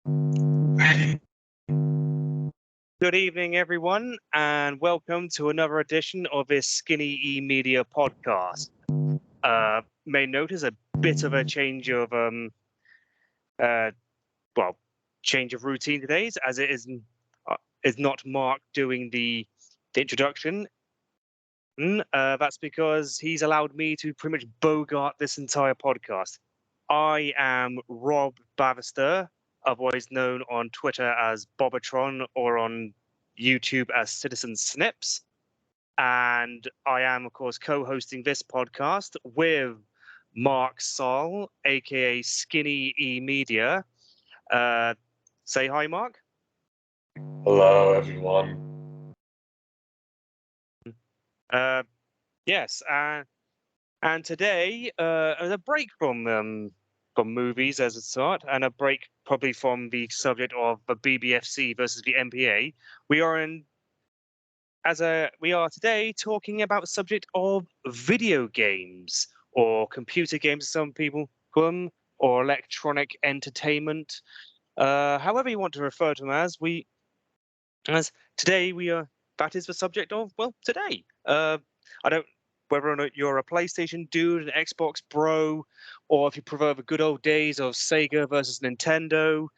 Good evening, everyone, and welcome to another edition of this Skinny E Media podcast. May notice a bit of a change of uh, change of routine today, as it is not Mark doing the introduction. That's because he's allowed me to pretty much bogart this entire podcast. I am Rob Bavister, otherwise known on Twitter as Bobatron or on YouTube as Citizen Snips. And I am, of course, co-hosting this podcast with Mark Saul, a.k.a. Skinny E Media. Say hi, Mark. Hello, everyone. Yes, and today, a break from movies as a start, and a break probably from the subject of the BBFC versus the MPAA. We are today talking about the subject of video games or computer games, as some people call them, or electronic entertainment. However you want to refer to them as today we are. That is the subject of today. I don't whether or not you're a PlayStation dude, an Xbox bro, or if you prefer the good old days of Sega versus Nintendo.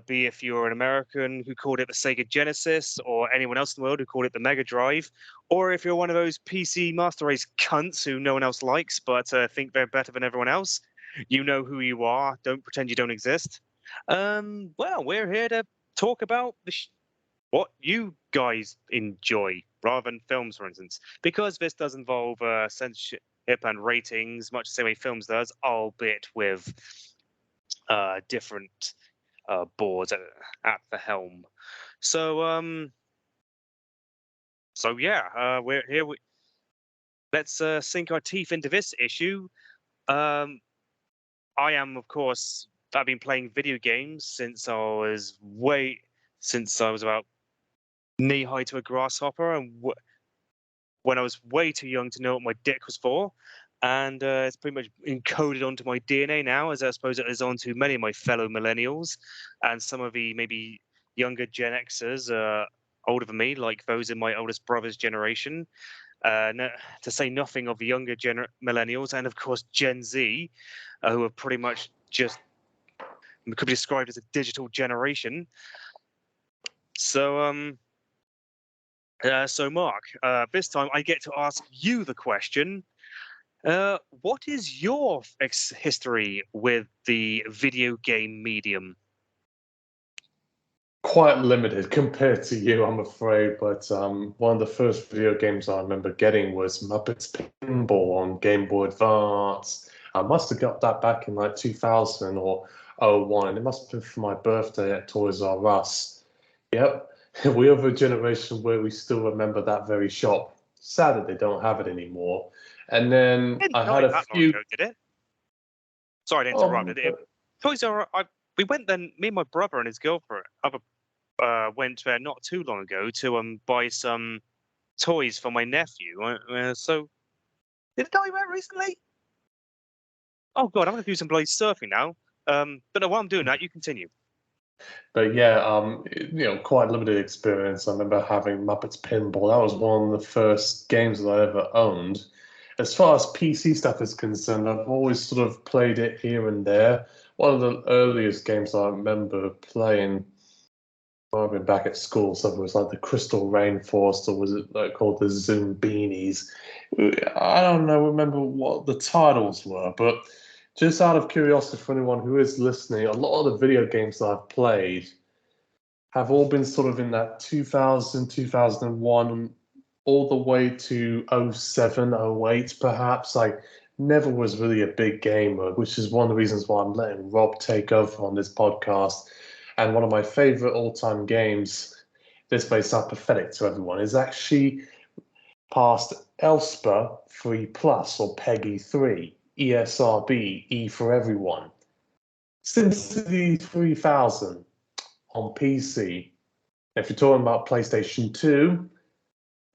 Be if you're an American who called it the Sega Genesis, or anyone else in the world who called it the Mega Drive, or if you're one of those PC Master Race cunts who no one else likes but think they're better than everyone else. You know who you are. Don't pretend you don't exist. We're here to talk about what you guys enjoy rather than films, for instance, because this does involve censorship and ratings, much the same way films does, albeit with different boards at the helm. So, we're here. Let's sink our teeth into this issue. I am, of course, I've been playing video games since I was about knee high to a grasshopper, and when I was way too young to know what my dick was for. And it's pretty much encoded onto my DNA now, as I suppose it is onto many of my fellow millennials and some of the maybe younger Gen Xers, older than me, like those in my oldest brother's generation. To say nothing of the younger millennials and, of course, Gen Z, who are pretty much just could be described as a digital generation. So, Mark, this time I get to ask you the question. What is your history with the video game medium? Quite limited compared to you, I'm afraid, but one of the first video games I remember getting was Muppets Pinball on Game Boy Advance. I must have got that back in like 2000 or '01. It must have been for my birthday at Toys R Us. Yep, we are the generation where we still remember that very shop. Sad that they don't have it anymore. And then It didn't I die had a that long few. ago, did it? Sorry to interrupt. Oh, Toys R Us. We went then. Me and my brother and his girlfriend went there not too long ago to buy some toys for my nephew. So did it die that recently? Oh god, I'm gonna do some bloody surfing now. But no, while I'm doing that, you continue. But yeah, quite limited experience. I remember having Muppets Pinball. That was one of the first games that I ever owned. As far as PC stuff is concerned, I've always sort of played it here and there. One of the earliest games I remember playing, I've been back at school, so it was like the Crystal Rainforest, or was it like called the Zoom Beanies? I don't know, remember what the titles were, but just out of curiosity for anyone who is listening, a lot of the video games that I've played have all been sort of in that 2000, 2001, all the way to '07, '08, perhaps. I never was really a big gamer, which is one of the reasons why I'm letting Rob take over on this podcast. And one of my favorite all-time games, this may sound pathetic to everyone, is actually past ELSPA 3 Plus or PEGI 3, ESRB, E for everyone. Since the 3000 on PC, if you're talking about PlayStation 2,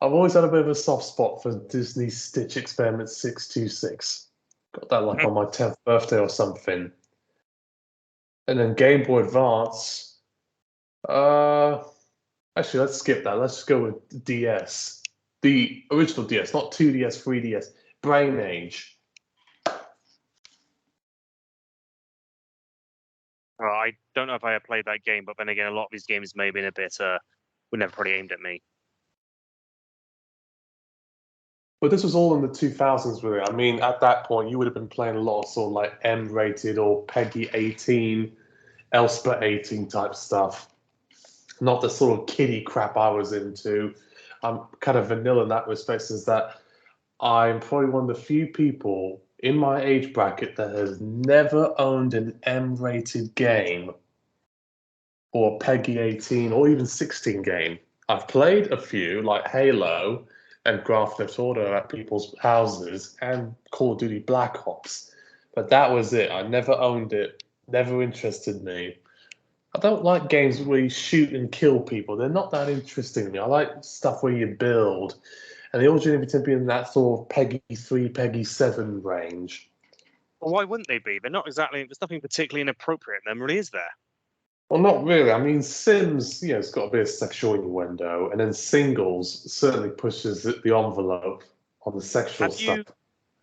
I've always had a bit of a soft spot for Disney Stitch Experiment 626. Got that like on my 10th birthday or something. And then Game Boy Advance. Actually, let's skip that. Let's go with DS. The original DS, not 2DS, 3DS. Brain Age. Well, I don't know if I have played that game, but then again, a lot of these games may have been a bit, were never probably aimed at me. But this was all in the 2000s, really. I mean, at that point, you would have been playing a lot of sort of like M-rated or PEGI 18, Elspeth 18 type stuff. Not the sort of kiddie crap I was into. I'm kind of vanilla in that respect, is that I'm probably one of the few people in my age bracket that has never owned an M-rated game or PEGI 18 or even 16 game. I've played a few, like Halo and Grand Theft Auto at people's houses and Call of Duty Black Ops, but that was it. I never owned it, never interested me. I don't like games where you shoot and kill people. They're not that interesting to me. I like stuff where you build, and they all generally tend to be in that sort of PEGI 3, PEGI 7 range. Well, why wouldn't they be? They're not exactly. There's nothing particularly inappropriate in them, really, is there? Well, not really. I mean, Sims, it's got a bit of sexual innuendo, and then Singles certainly pushes the envelope on the sexual Have stuff you?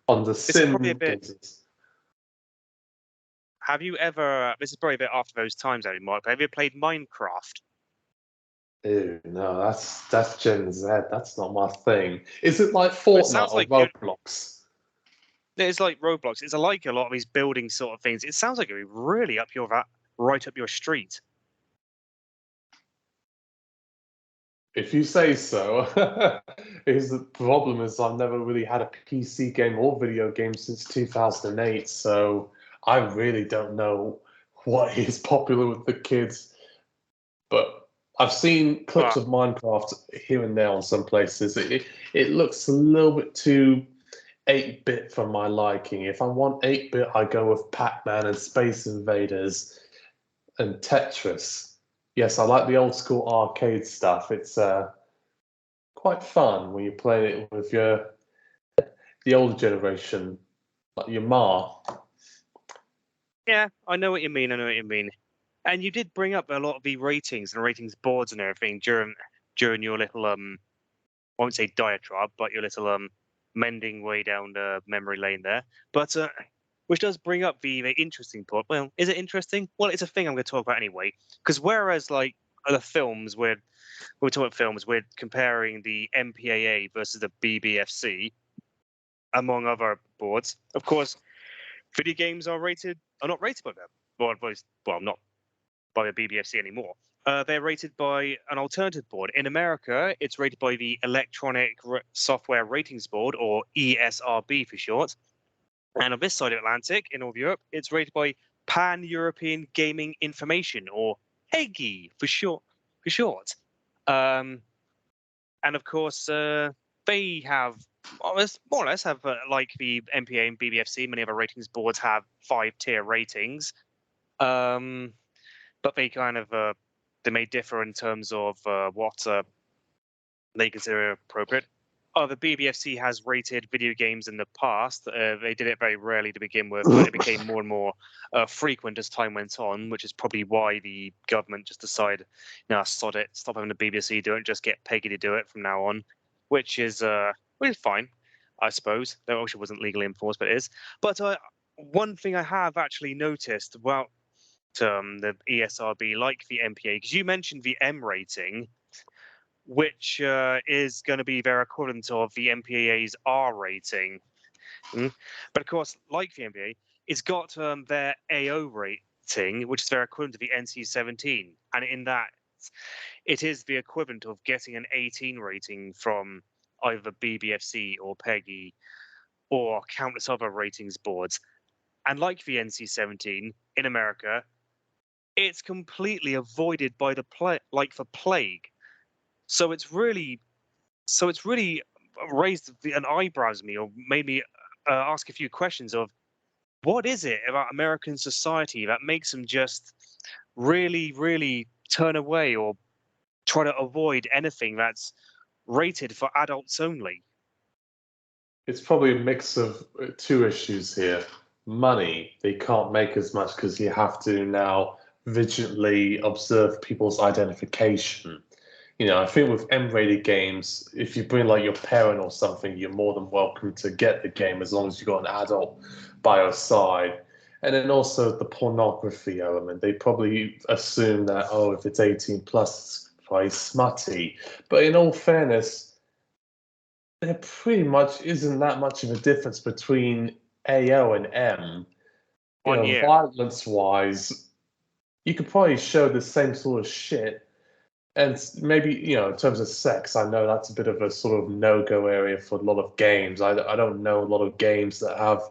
on the This is probably a Sim bit. games. Have you ever? This is probably a bit after those times, Eddie Mark. Have you ever played Minecraft? Ew, no, that's Gen Z. That's not my thing. Is it like Well, it Fortnite sounds or like you. Roblox? It's like Roblox. It's like a lot of these building sort of things. It sounds like it'd be really up your right up your street. If you say so. Is the problem is I've never really had a PC game or video game since 2008, so I really don't know what is popular with the kids. But I've seen clips But of Minecraft here and there on some places. It looks a little bit too 8-bit for my liking. If I want 8-bit, I go with Pac-Man and Space Invaders and Tetris. Yes, I like the old school arcade stuff. It's quite fun when you play it with the older generation, like your ma. yeah, I know what you mean. I know what you mean. And you did bring up a lot of the ratings and ratings boards and everything during your little I won't say diatribe, but your little mending way down the memory lane there. But which does bring up the interesting part. Well, is it interesting? Well, it's a thing I'm going to talk about anyway. Because whereas like other films, when we're talking about films, we're comparing the MPAA versus the BBFC, among other boards. Of course, video games are not rated by them. Well, not by the BBFC anymore. They're rated by an alternative board. In America, it's rated by the Electronic Software Ratings Board, or ESRB for short. And on this side of Atlantic, in all of Europe, it's rated by Pan-European Gaming Information, or PEGI for short. And of course, they have more or less have like the MPA and BBFC. Many other ratings boards have 5-tier ratings. But they kind of they may differ in terms of what they consider appropriate. The BBFC has rated video games in the past. They did it very rarely to begin with, but it became more and more frequent as time went on, which is probably why the government just decided, sod it, stop having the BBC do it, just get PEGI to do it from now on, which is fine, I suppose. Though actually wasn't legally enforced, but it is. But one thing I have actually noticed, well, the ESRB, like the MPA, because you mentioned the M rating, which is going to be their equivalent of the MPAA's R rating. But of course, like the MPA, it's got their AO rating, which is their equivalent to the NC-17. And in that, it is the equivalent of getting an 18 rating from either BBFC or PEGI or countless other ratings boards. And like the NC-17 in America, it's completely avoided by the plague. So it's really raised an eyebrows me, or made me ask a few questions of what is it about American society that makes them just really, really turn away or try to avoid anything that's rated for adults only. It's probably a mix of two issues here. money, they can't make as much because you have to now vigilantly observe people's identification. I think with M-rated games, if you bring like your parent or something, you're more than welcome to get the game as long as you've got an adult by your side. And then also the pornography element. They probably assume that, oh, if it's 18 plus, it's probably smutty. But in all fairness, there pretty much isn't that much of a difference between AO and M. 1 year. Violence-wise, you could probably show the same sort of shit. And maybe, in terms of sex, I know that's a bit of a sort of no-go area for a lot of games. I don't know a lot of games that have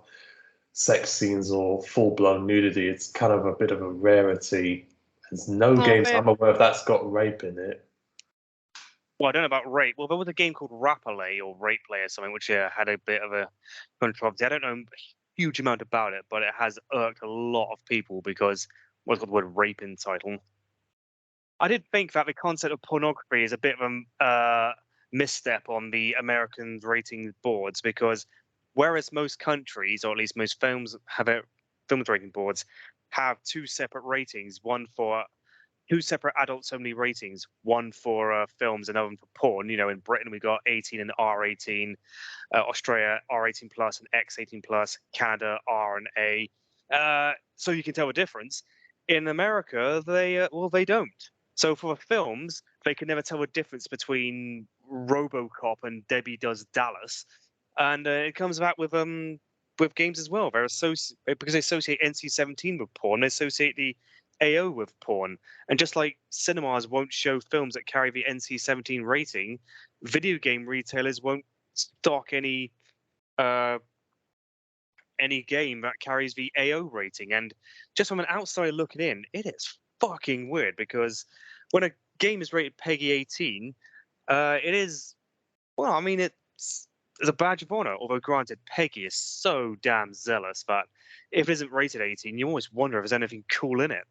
sex scenes or full-blown nudity. It's kind of a bit of a rarity. There's no games I'm aware of that's got rape in it. Well, I don't know about rape. Well, there was a game called Rapplay or Rape Play or something, which had a bit of a controversy. I don't know a huge amount about it, but it has irked a lot of people because what's got the word rape in the title. I did think that the concept of pornography is a bit of a misstep on the American rating boards because whereas most countries, or at least most films rating boards, have two separate ratings, two separate adults-only ratings, one for films, another one for porn. In Britain we got 18 and R18, Australia R18 plus and X18 plus, Canada R and A. So you can tell the difference. In America, they don't. So for films, they can never tell the difference between RoboCop and Debbie Does Dallas, and it comes back with games as well. Because they associate NC-17 with porn, they associate the AO with porn, and just like cinemas won't show films that carry the NC-17 rating, video game retailers won't stock any game that carries the AO rating. And just from an outsider looking in, it is fucking weird because when a game is rated PEGI 18, it is, well, I mean, it's a badge of honor. Although granted, PEGI is so damn zealous that if it isn't rated 18, you always wonder if there's anything cool in it.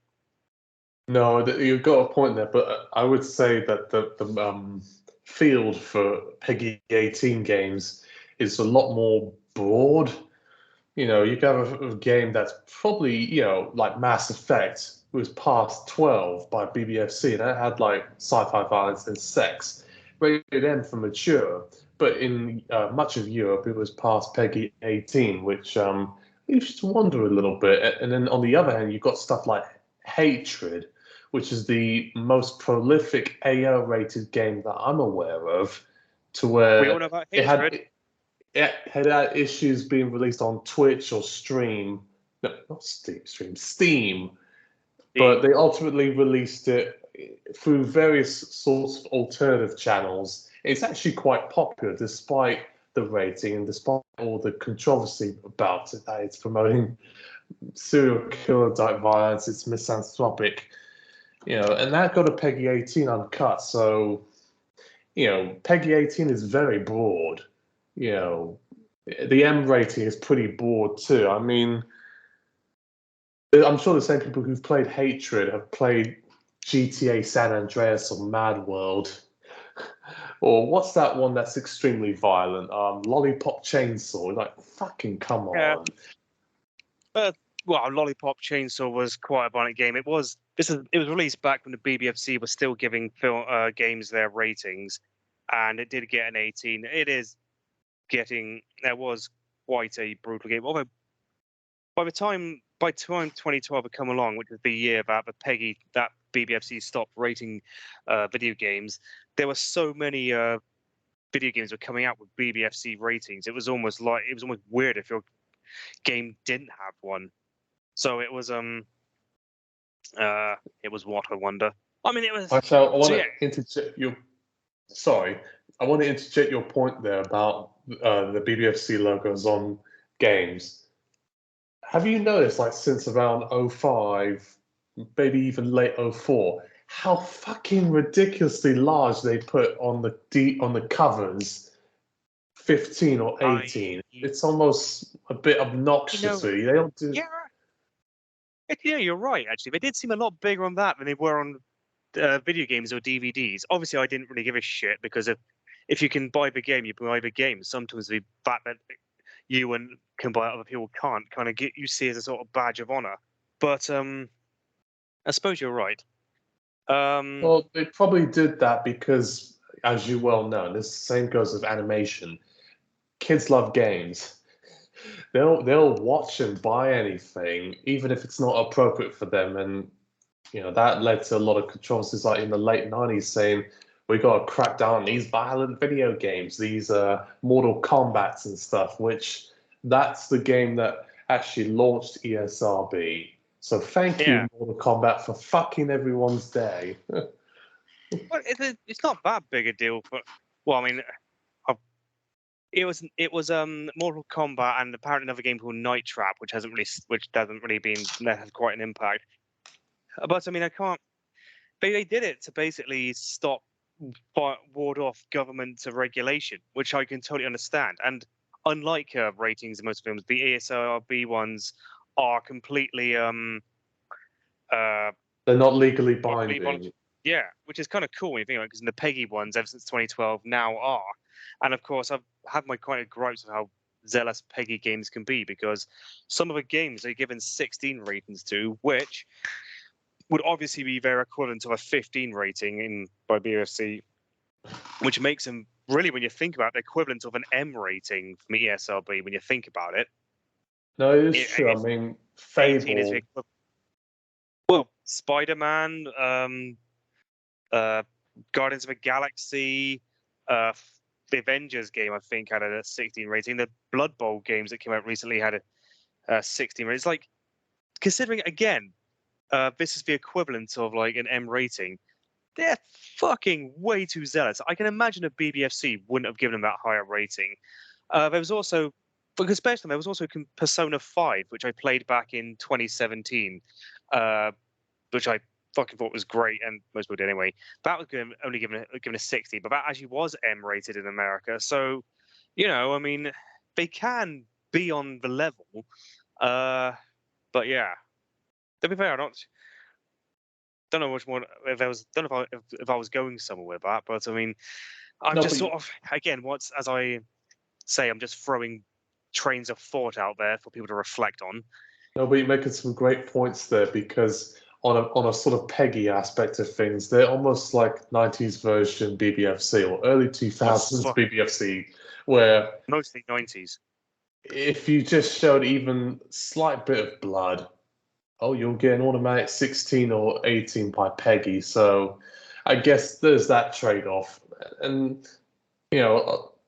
No, you've got a point there, but I would say that the field for PEGI 18 games is a lot more broad. You can have a game that's probably, like Mass Effect was past 12 by BBFC, and it had like sci-fi violence and sex, rated M for mature. But in much of Europe, it was past PEGI 18, which you just wonder a little bit. And then on the other hand, you've got stuff like Hatred, which is the most prolific AO-rated game that I'm aware of, to where we all know about Hatred. It had issues being released on Twitch or Steam. No, not Steam. But they ultimately released it through various sorts of alternative channels. It's actually quite popular despite the rating and despite all the controversy about it, that it's promoting serial killer type violence, it's misanthropic, and that got a PEGI 18 uncut. So, PEGI 18 is very broad. The M rating is pretty broad too. I mean, I'm sure the same people who've played Hatred have played GTA San Andreas or Mad World. Or what's that one that's extremely violent? Lollipop Chainsaw. Like, fucking come on. Well, Lollipop Chainsaw was quite a violent game. It was released back when the BBFC was still giving games their ratings, and it did get an 18. There was quite a brutal game. Although by the time 2012 had come along, which was the year that that BBFC stopped rating video games, there were so many video games were coming out with BBFC ratings. It was almost weird if your game didn't have one. So it was what, I wonder. I mean, it was. So I want to interject your. Sorry, I want to interject your point there about the BBFC logos on games. Have you noticed, like, since around 05, maybe even late 04, how fucking ridiculously large they put on the covers, 15 or 18? It's almost a bit obnoxious, really. They don't do. Yeah, you're right. Actually, they did seem a lot bigger on that than they were on video games or DVDs. Obviously, I didn't really give a shit because if you can buy the game, you buy the game. Sometimes the fact that you can buy it, other people can't, kind of get you see as a sort of badge of honor. But I suppose you're right. Well, they probably did that because, as you well know, this same goes with animation. Kids love games. They'll watch and buy anything, even if it's not appropriate for them. And that led to a lot of controversies, like in the late '90s, saying we got to crack down on these violent video games, these Mortal Kombats and stuff. Which that's the game that actually launched ESRB. So thank Yeah. you, Mortal Kombat, for fucking everyone's day. Well, it's not that big a deal, but well, I mean, it was Mortal Kombat and apparently another game called Night Trap, which hasn't really been that has quite an impact. But I mean, I can't. They did it to basically ward off government regulation, which I can totally understand. And unlike ratings in most films, the ESRB ones are completely They're not legally Voluntary. binding. Yeah, which is kind of cool when you think about it, because the PEGI ones, ever since 2012, now are. And of course, I've had my kind of gripes of how zealous PEGI games can be, because some of the games are given 16 ratings to, which would obviously be their equivalent to a 15 rating by BBFC, which makes them really, when you think about it, the equivalent of an M rating from the ESRB. When you think about it, No, it is true. I mean, 18 is the Fable. equivalent. Well, Spider-Man, Guardians of the Galaxy, the Avengers game, I think, had a 16 rating. The Blood Bowl games that came out recently had a 16 rating. It's like, considering, again, this is the equivalent of like an M rating, they're fucking way too zealous. I can imagine a BBFC wouldn't have given them that higher rating. There was also, because especially there was also Persona 5, which I played back in 2017, which I fucking thought was great, and most people did anyway. That was only given a 60, but that actually was M rated in America. So, I mean, they can be on the level. But yeah, to be fair, don't know much more if I was don't know if I was going somewhere with that, but I mean, I'm No, just but sort of, again, as I say, I'm just throwing trains of thought out there for people to reflect on. no, but you're making some great points there, because on a sort of PEGI aspect of things, they're almost like '90s version BBFC or early 2000s BBFC, where Mostly 90s. if you just showed even slight bit of blood, oh, you'll get an automatic 16 or 18 by PEGI. So I guess there's that trade-off. And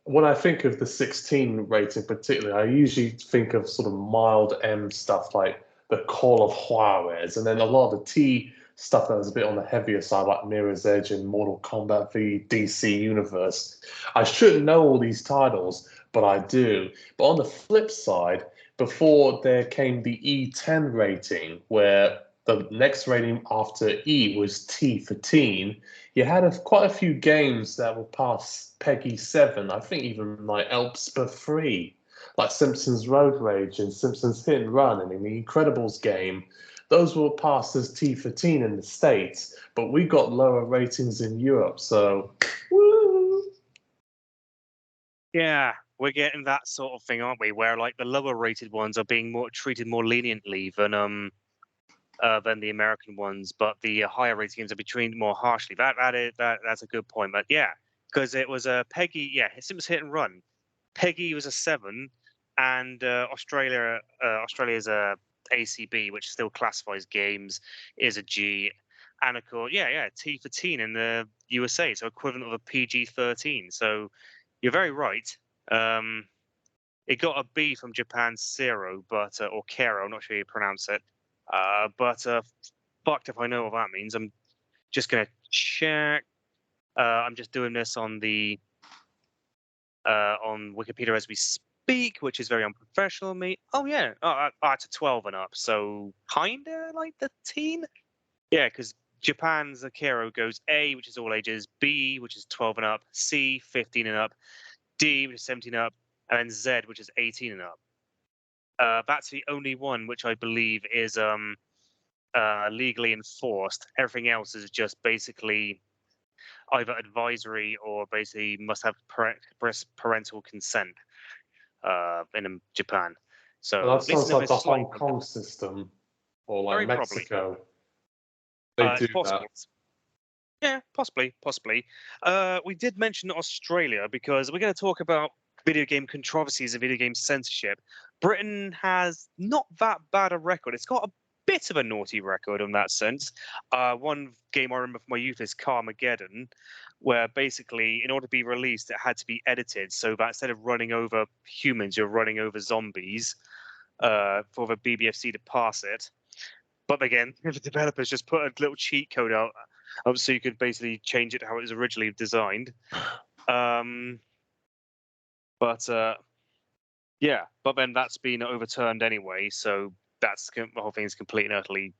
when I think of the 16 rating particularly, I usually think of sort of mild M stuff like the Call of Juarez, and then a lot of the T stuff that was a bit on the heavier side, like Mirror's Edge and Mortal Kombat v DC Universe. I shouldn't know all these titles, but I do. But on the flip side, before there came the E10 rating, where the next rating after E was T for teen, you had quite a few games that were past PEGI 7. I think even like Elpsper 3, like Simpsons Road Rage and Simpsons Hit and Run, and in the Incredibles game. Those were passed as T for teen in the States, but we got lower ratings in Europe. So, woo! Yeah, we're getting that sort of thing, aren't we? Where like the lower rated ones are being treated more leniently than the American ones, but the higher rated games are being treated more harshly. That's a good point. But yeah, because it was a PEGI, yeah, it was Hit and Run. PEGI was a 7, and Australia's a ACB, which still classifies games, is a G, and of course, yeah, T for teen in the USA, so equivalent of a PG-13. So you're very right. It got a B from Japan's Zero, but or Kero, I'm not sure you pronounce it. But fucked if I know what that means. I'm just gonna check. I'm just doing this on Wikipedia as we speak, which is very unprofessional of me. Oh yeah, it's a 12 and up, so kinda like the teen. Yeah, because Japan's Akero goes A, which is all ages, B, which is 12 and up, C, 15 and up, D, which is 17 and up, and then Z, which is 18 and up. That's the only one which I believe is legally enforced. Everything else is just basically either advisory or basically must have parental consent. in Japan. So Well, that at least sounds in like a the slight, Hong Kong system, or like very probably. Mexico. They do It's possible. that. Yeah, possibly. We did mention Australia because we're going to talk about video game controversies and video game censorship. Britain has not that bad a record. It's got a bit of a naughty record in that sense. One game I remember from my youth is Carmageddon, where basically, in order to be released, it had to be edited so that instead of running over humans, you're running over zombies for the BBFC to pass it. But again, the developers just put a little cheat code out so you could basically change it how it was originally designed. But yeah, but then that's been overturned anyway, so the whole thing is completely and utterly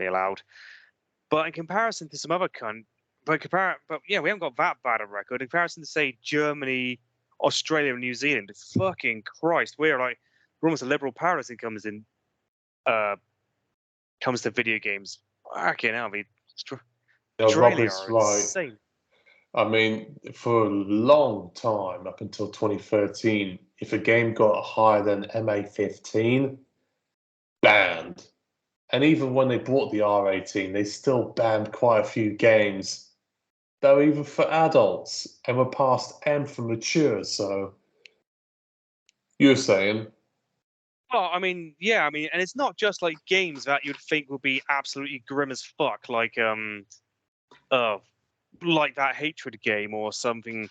allowed. But in comparison to some other but yeah, we haven't got that bad a record. In comparison to say Germany, Australia, and New Zealand, fucking Christ, we're almost a liberal paradise when comes to video games. Fucking hell, Australia Robert's are right. insane. I mean, for a long time, up until 2013, if a game got higher than MA15, banned. And even when they brought the R18, they still banned quite a few games that were even for adults and were past M for mature. So you were saying, Well, I mean, yeah, I mean, and it's not just like games that you'd think would be absolutely grim as fuck, like that Hatred game or something,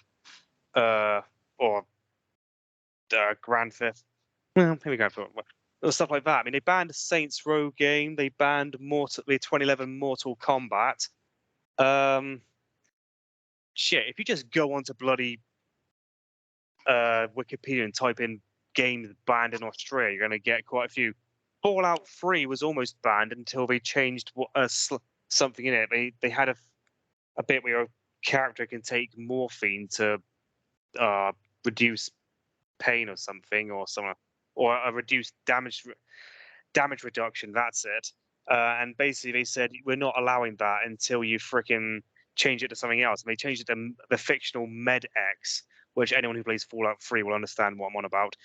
or Grand Theft. Well, here we go. Or stuff like that. I mean, they banned Saints Row game. They banned the 2011 Mortal Kombat. Shit, if you just go onto bloody Wikipedia and type in games banned in Australia, you're going to get quite a few. Fallout 3 was almost banned until they changed something in it. They had a bit where a character can take morphine to reduce pain or something, or a reduced damage reduction. That's it. And basically, they said we're not allowing that until you freaking change it to something else. And they changed it to the fictional MedX, which anyone who plays Fallout 3 will understand what I'm on about.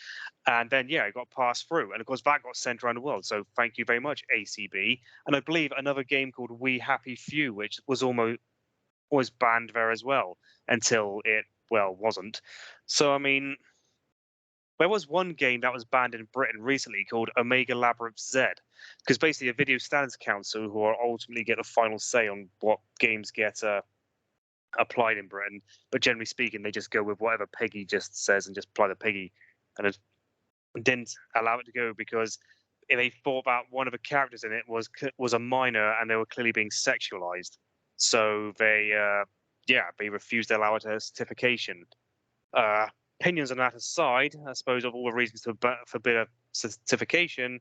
And then, yeah, it got passed through. And of course, that got sent around the world. So thank you very much, ACB. And I believe another game called We Happy Few, which was almost banned there as well until it, well, wasn't. So, I mean, there was one game that was banned in Britain recently called Omega Labyrinth Z, because basically a Video Standards Council, who are ultimately get the final say on what games get applied in Britain, but generally speaking, they just go with whatever PEGI just says and just apply the PEGI, and it didn't allow it to go because they thought that one of the characters in it was a minor and they were clearly being sexualized, so they refused to allow it as certification. Opinions on that aside, I suppose of all the reasons to forbid a certification,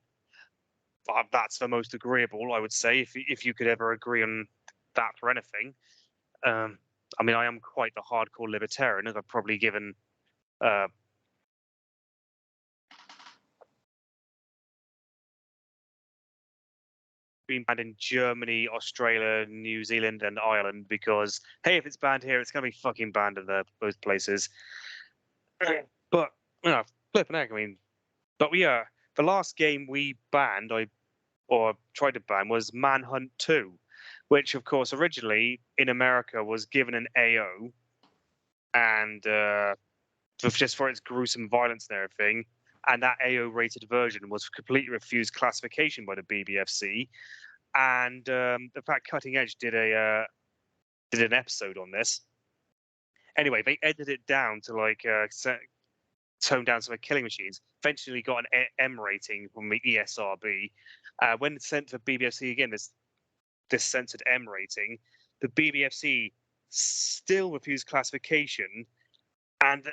that's the most agreeable, I would say, if you could ever agree on that for anything. I mean, I am quite the hardcore libertarian, as I've probably given been banned in Germany, Australia, New Zealand, and Ireland because, hey, if it's banned here, it's going to be fucking banned in those places. But, flipping heck, I mean, but the last game we banned, or tried to ban, was Manhunt 2, which, of course, originally in America was given an AO, and just for its gruesome violence and everything. And that AO-rated version was completely refused classification by the BBFC. And the fact Cutting Edge did an episode on this. Anyway, they edited it down to toned down some of Killing Machines. Eventually got an M rating from the ESRB. When sent to BBFC again, this censored M rating, the BBFC still refused classification, and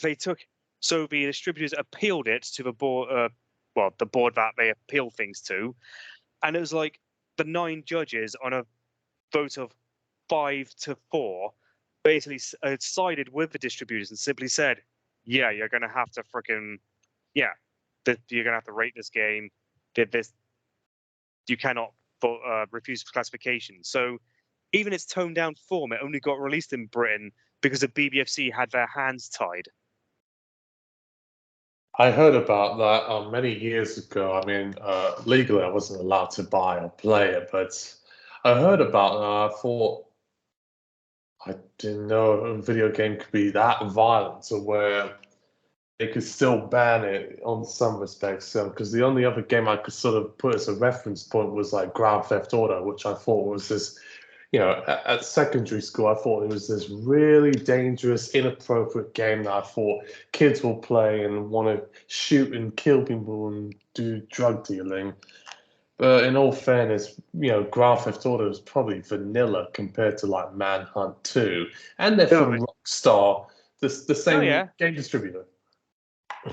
they took. So the distributors appealed it to the board, the board that they appeal things to, and it was like the 9 judges on a vote of 5-4 basically sided with the distributors and simply said, yeah, you're going to have to freaking, you're going to have to rate this game. You cannot refuse classification. So even its toned down form, it only got released in Britain because the BBFC had their hands tied. I heard about that many years ago. I mean, legally I wasn't allowed to buy or play it, but I heard about that. I thought I didn't know a video game could be that violent to where they could still ban it on some respects. Because the only other game I could sort of put as a reference point was like Grand Theft Auto, which I thought was this, at secondary school, I thought it was this really dangerous, inappropriate game that I thought kids will play and want to shoot and kill people and do drug dealing. But in all fairness, Grand Theft Auto is probably vanilla compared to like Manhunt 2, and they're No, from Rockstar, the oh same yeah. game distributor.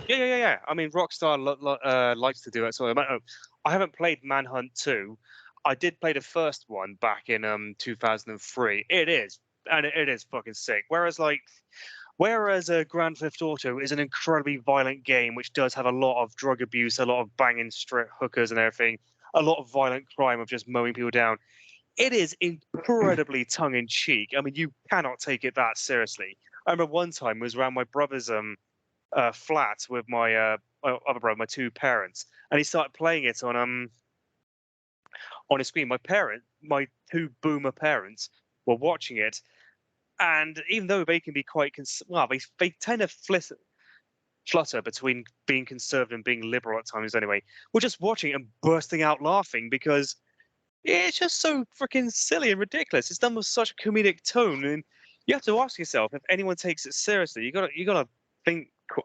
Yeah. I mean, Rockstar likes to do it. So I haven't played Manhunt 2. I did play the first one back in 2003. It is fucking sick. Whereas Grand Theft Auto is an incredibly violent game, which does have a lot of drug abuse, a lot of banging strip hookers and everything, a lot of violent crime of just mowing people down. It is incredibly tongue in cheek. I mean, you cannot take it that seriously. I remember one time it was around my brother's flat with my other brother, my two parents, and he started playing it on his screen. My two boomer parents, were watching it, and even though they can be quite they tend to flutter between being conservative and being liberal at times. Anyway, we're just watching and bursting out laughing because it's just so freaking silly and ridiculous. It's done with such a comedic tone, and you have to ask yourself if anyone takes it seriously. You gotta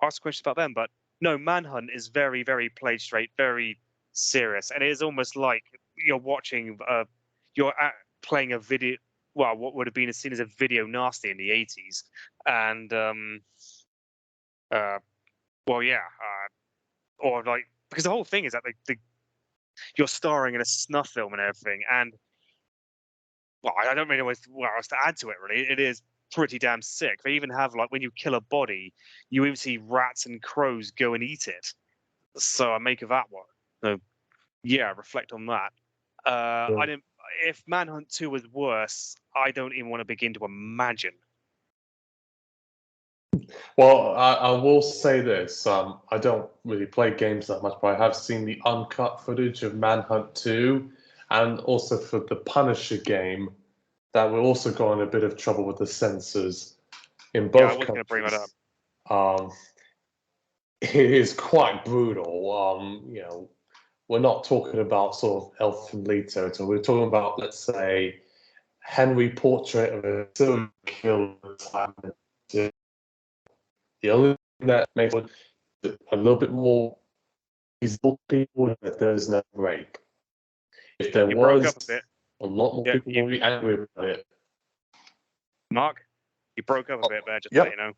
ask questions about them. But no, Manhunt is very, very played straight, very serious, and it is almost like you're watching, playing a video. Well, what would have been seen as a video nasty in the 80s, and uh, well, yeah, or like because the whole thing is that you're starring in a snuff film and everything, and well, I don't really know what else to add to it. Really, it is pretty damn sick. They even have like when you kill a body, you even see rats and crows go and eat it. So I make of that one. So yeah, reflect on that. I didn't. If Manhunt 2 was worse, I don't even want to begin to imagine. Well, I will say this. I don't really play games that much, but I have seen the uncut footage of Manhunt 2 and also for the Punisher game that will also go in a bit of trouble with the censors in Yeah, I both was going to bring that up. countries. It is quite brutal. We're not talking about sort of Elfin Lee territory. We're talking about, let's say, Henry Portrait of a serial killer type. The only thing that makes it a little bit more feasible to people that there's no rape. If there You broke up a was, bit. a lot more Yeah, people would be angry about it. Mark, you broke up a bit there. Just to let Yep. you know.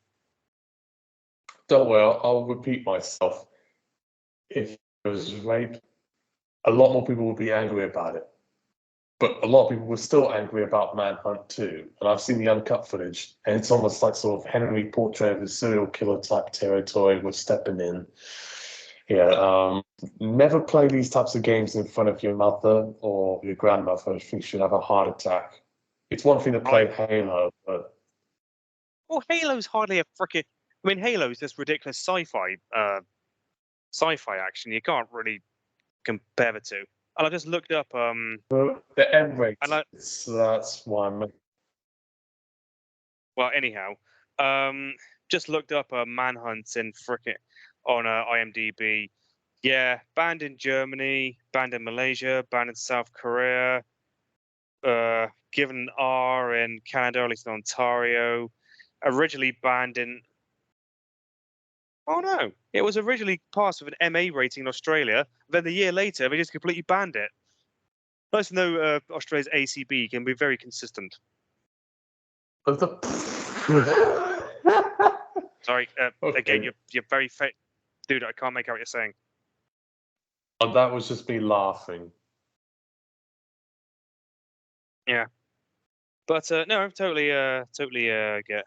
Don't worry, I'll repeat myself. If there was rape, a lot more people would be angry about it. But a lot of people were still angry about Manhunt 2. And I've seen the uncut footage, and it's almost like sort of Henry Portrait of a serial killer type territory. We're stepping in. Yeah, never play these types of games in front of your mother or your grandmother. I think she'd have a heart attack. It's one thing to play Halo, but Well, Halo's hardly a freaking. I mean, Halo's just ridiculous sci-fi action. You can't really compare the two. And I just looked up. the M rate. And I, So that's why I'm. well, anyhow, just looked up Manhunt in frickin' on IMDb. Yeah, banned in Germany, banned in Malaysia, banned in South Korea. Given an R in Canada, at least in Ontario. Originally banned in. Oh no! It was originally passed with an MA rating in Australia. Then a year later, they just completely banned it. Nice to know Australia's ACB can be very consistent. Sorry, Okay. again, you're very dude. I can't make out what you're saying. Oh, that was just me laughing. Yeah, but no, I totally get.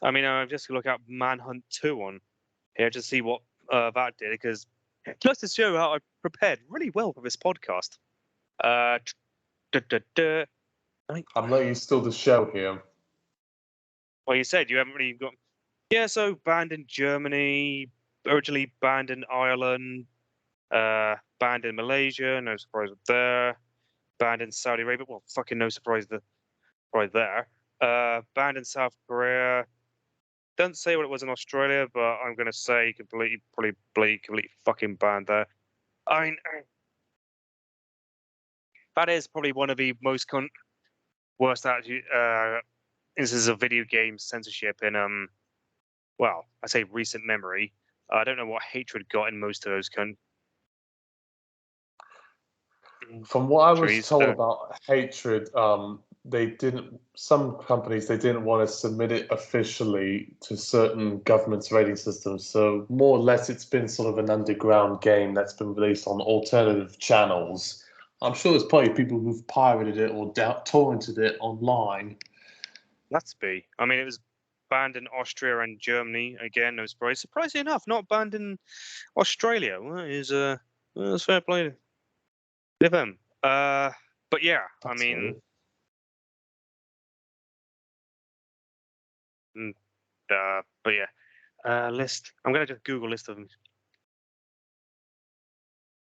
I mean, I've just look up Manhunt 2 on here to see what that did because just to show how I prepared really well for this podcast. I'm not used to the show here. Well, you said you haven't really got. Yeah, so banned in Germany, originally banned in Ireland, banned in Malaysia, no surprise there. Banned in Saudi Arabia, well, fucking no surprise right there. Banned in South Korea. Don't say what it was in Australia, but I'm gonna say completely fucking banned there. I mean, that is probably one of the most worst instances of video game censorship in well, I say recent memory. I don't know what hatred got in most of those From what I was countries. told about hatred, they didn't. Some companies they didn't want to submit it officially to certain governments' rating systems. So more or less, it's been sort of an underground game that's been released on alternative channels. I'm sure there's probably people who've pirated it or torrented it online. That's be. I mean, it was banned in Austria and Germany. Again, no surprise. Surprisingly enough, not banned in Australia. Well, that is that's fair play to them. But yeah, I That's mean, weird. mm, but yeah, list. I'm gonna just Google list of them.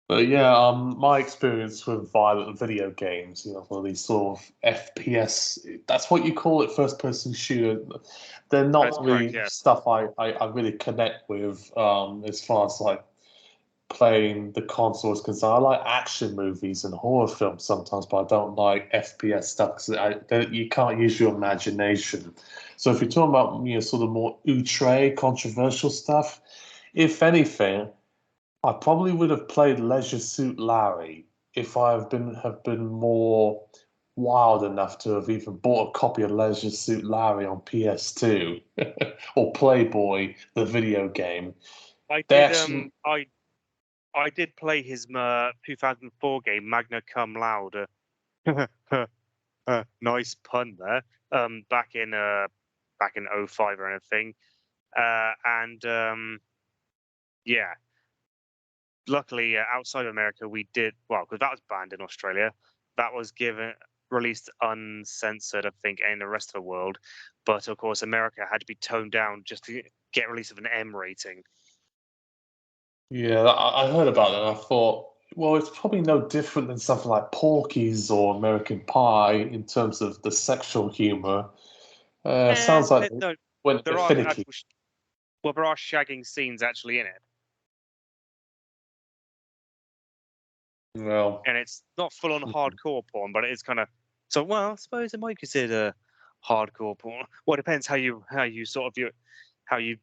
But yeah, my experience with violent video games, one of these sort of FPS, that's what you call it, first person shooter. They're That's not correct. really Yes. stuff I really connect with as far as like playing the console is concerned. I like action movies and horror films sometimes, but I don't like FPS stuff because you can't use your imagination. So if you're talking about sort of more outre, controversial stuff, if anything, I probably would have played Leisure Suit Larry if I have been more wild enough to have even bought a copy of Leisure Suit Larry on PS2 or Playboy, the video game. I They did. actually, I did play his 2004 game Magna Cum Laude. Nice pun there. Back in '05 or anything. And yeah, luckily outside of America we did well because that was banned in Australia. That was released uncensored, I think, in the rest of the world. But of course, America had to be toned down just to get release of an M rating. yeah, I heard about that and I thought, well, it's probably no different than something like Porky's or American Pie in terms of the sexual humor. Sounds like they No, went a there bit are finicky. actual, well, there are shagging scenes actually in it, Well, and it's not full on hardcore porn, but it is kind of. So, well, I suppose it might be considered hardcore porn. Well, it depends how you sort of view how you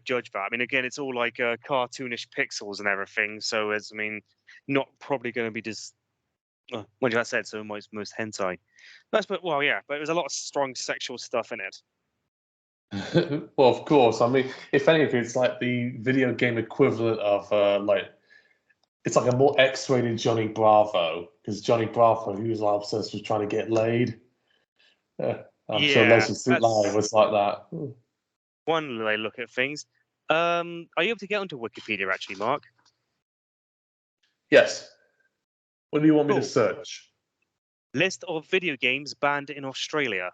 judge that. I mean, again, it's all like cartoonish pixels and everything. So, it's I mean, not probably going to be just. What did I said? So, most hentai. Well, yeah, but there's a lot of strong sexual stuff in it. well, of course. I mean, if anything, it's like the video game equivalent of like it's like a more X-rated Johnny Bravo because Johnny Bravo, he was like obsessed with trying to get laid. Yeah, I'm sure Yeah, Leisure Suit Larry that's was like that. one way I look at things. Are you able to get onto Wikipedia actually, Mark? Yes. What do you want me to Cool. search? List of video games banned in Australia.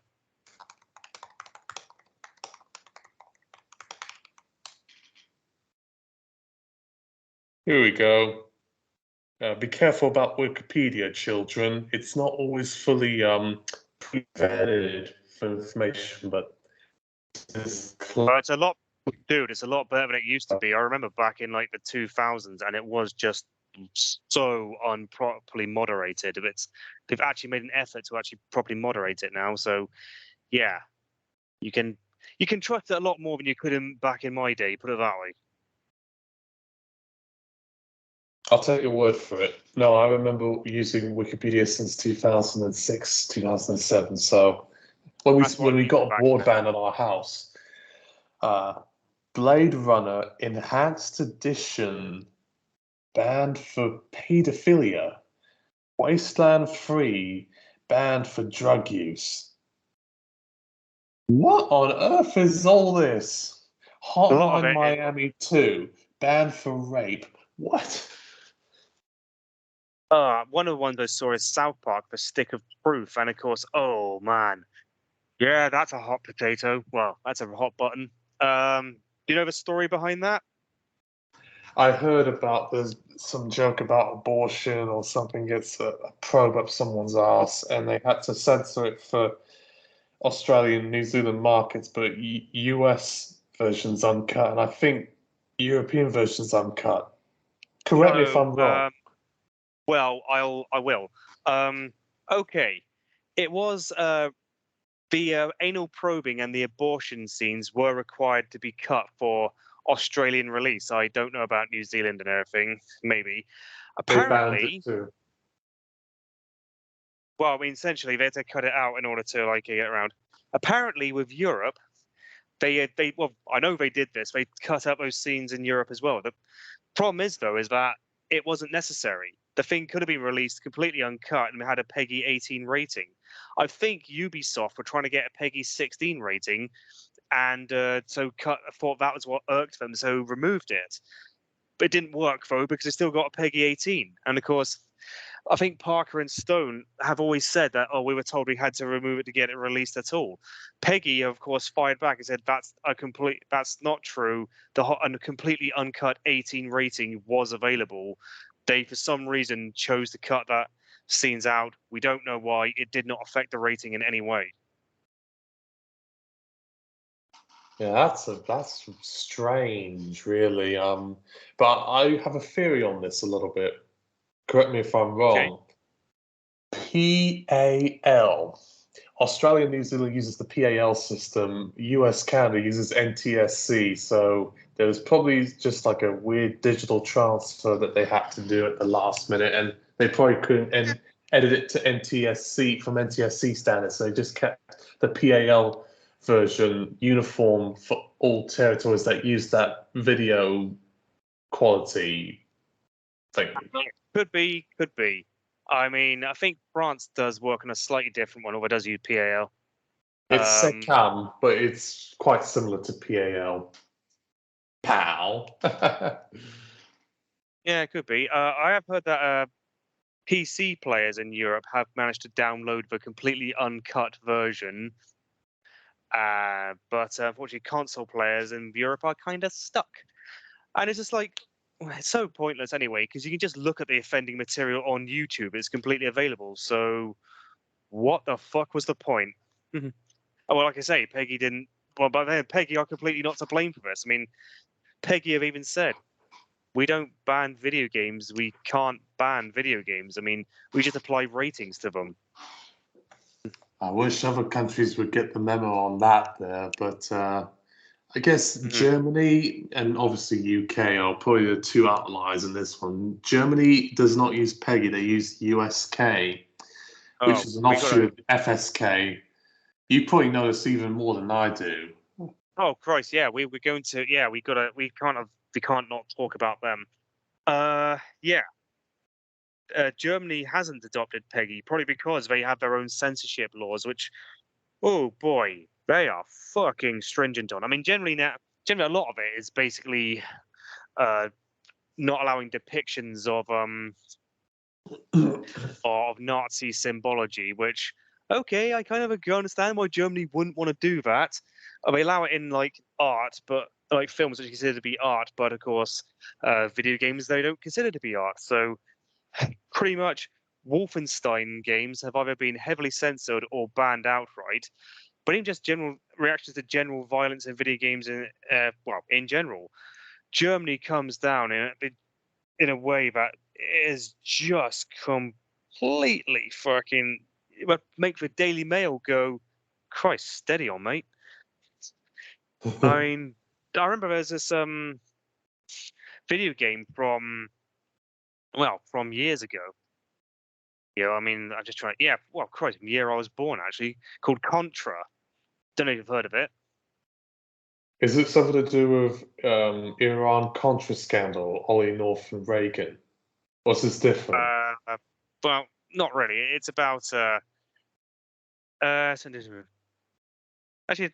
Here we go. Be careful about Wikipedia, children. It's not always fully pre-vetted for information, but it's But it's a lot, dude. It's a lot better than it used to be. I remember back in like the 2000s, and it was just so unproperly moderated. They've actually made an effort to actually properly moderate it now. So yeah, you can you can trust it a lot more than you could back in my day. Put it that way. I'll take your word for it. No, I remember using Wikipedia since 2006, 2007. So when we That's what when I we used got a back then. broadband at our house, uh, Blade Runner Enhanced Edition banned for pedophilia, Wasteland 3 banned for drug use. What on earth is all this? A lot of Hotline it is. Miami 2 banned for rape. What? One of the ones I saw is South Park, The Stick of Truth, and of course, oh man, yeah, that's a hot potato. Well, that's a hot button. Do you know the story behind that? I heard about there's some joke about abortion or something gets a probe up someone's ass, and they had to censor it for Australian, New Zealand markets, but US version's uncut, and I think European version's uncut. Correct me if So, I'm wrong. well, I will. Okay, it was the anal probing and the abortion scenes were required to be cut for Australian release. I don't know about New Zealand and everything. Maybe. They banned Apparently, it too. well, I mean, essentially they had to cut it out in order to like get around. Apparently, with Europe, they well, I know they did this. They cut out those scenes in Europe as well. The problem is though, is that it wasn't necessary. The thing could have been released completely uncut and had a PEGI 18 rating. I think Ubisoft were trying to get a PEGI 16 rating, and thought that was what irked them, so removed it. But it didn't work though because it still got a PEGI 18, and of course I think Parker and Stone have always said that, oh, we were told we had to remove it to get it released at all. PEGI, of course, fired back and said that's not true. A completely uncut 18 rating was available. They, for some reason, chose to cut that scenes out. We don't know why. It did not affect the rating in any way. Yeah, that's strange, really. But I have a theory on this a little bit. Correct me if I'm Okay. wrong. PAL. Australia and New Zealand uses the PAL system. US Canada uses NTSC. So there was probably just like a weird digital transfer that they had to do at the last minute, and they probably couldn't edit it to NTSC from NTSC standards. So they just kept the PAL version uniform for all territories that use that video quality thing. Could be, could be. I mean, I think France does work on a slightly different one, or does use PAL. It's Um, SECAM, but it's quite similar to PAL. PAL. yeah, it could be. I have heard that PC players in Europe have managed to download the completely uncut version, but unfortunately, console players in Europe are kind of stuck. And it's just like, it's so pointless anyway, because you can just look at the offending material on YouTube. It's completely available. So, what the fuck was the point? Oh, well, like I say, PEGI didn't. Well, but then PEGI are completely not to blame for this. I mean, PEGI have even said we don't ban video games. We can't ban video games. I mean, we just apply ratings to them. I wish other countries would get the memo on that there, but I guess Mhm. Germany and obviously UK are probably the two outliers in this one. Germany does not use PEGI, they use USK, which is an offshoot of FSK. You probably know this even more than I do. Oh Christ, yeah, we're going to, yeah, we can't not talk about them. Yeah. Germany hasn't adopted PEGI, probably because they have their own censorship laws, which, oh boy, they are fucking stringent on. I mean, generally a lot of it is basically not allowing depictions of Nazi symbology, which, okay, I kind of understand why Germany wouldn't want to do that. They allow it in like art, but like films which are considered to be art, but of course, video games they don't consider to be art. So pretty much, Wolfenstein games have either been heavily censored or banned outright. But even just general reactions to general violence in video games, in general, Germany comes down in a way that is just completely fucking. It would make the Daily Mail go, Christ, steady on, mate. I mean, I remember there's this video game from years ago. I mean, I'm just trying. Yeah, well, Christ, the year I was born actually, called Contra. Don't know if you've heard of it. Is it something to do with Iran Contra scandal, Ollie North and Reagan? What's this different? Well, not really. It's about actually,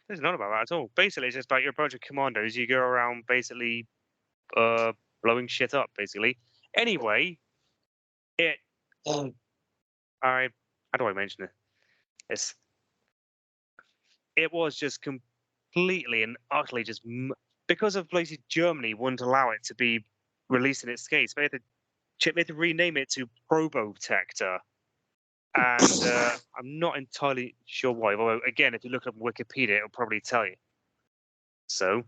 it's not about that at all. Basically, it's just about you're a bunch of commandos. You go around basically blowing shit up. Basically. Anyway, it. I how do I mention it? It was just completely and utterly just because of places Germany wouldn't allow it to be released in its skates. They had to rename it to Probotector, and I'm not entirely sure why. Although again, if you look up Wikipedia, it'll probably tell you. So,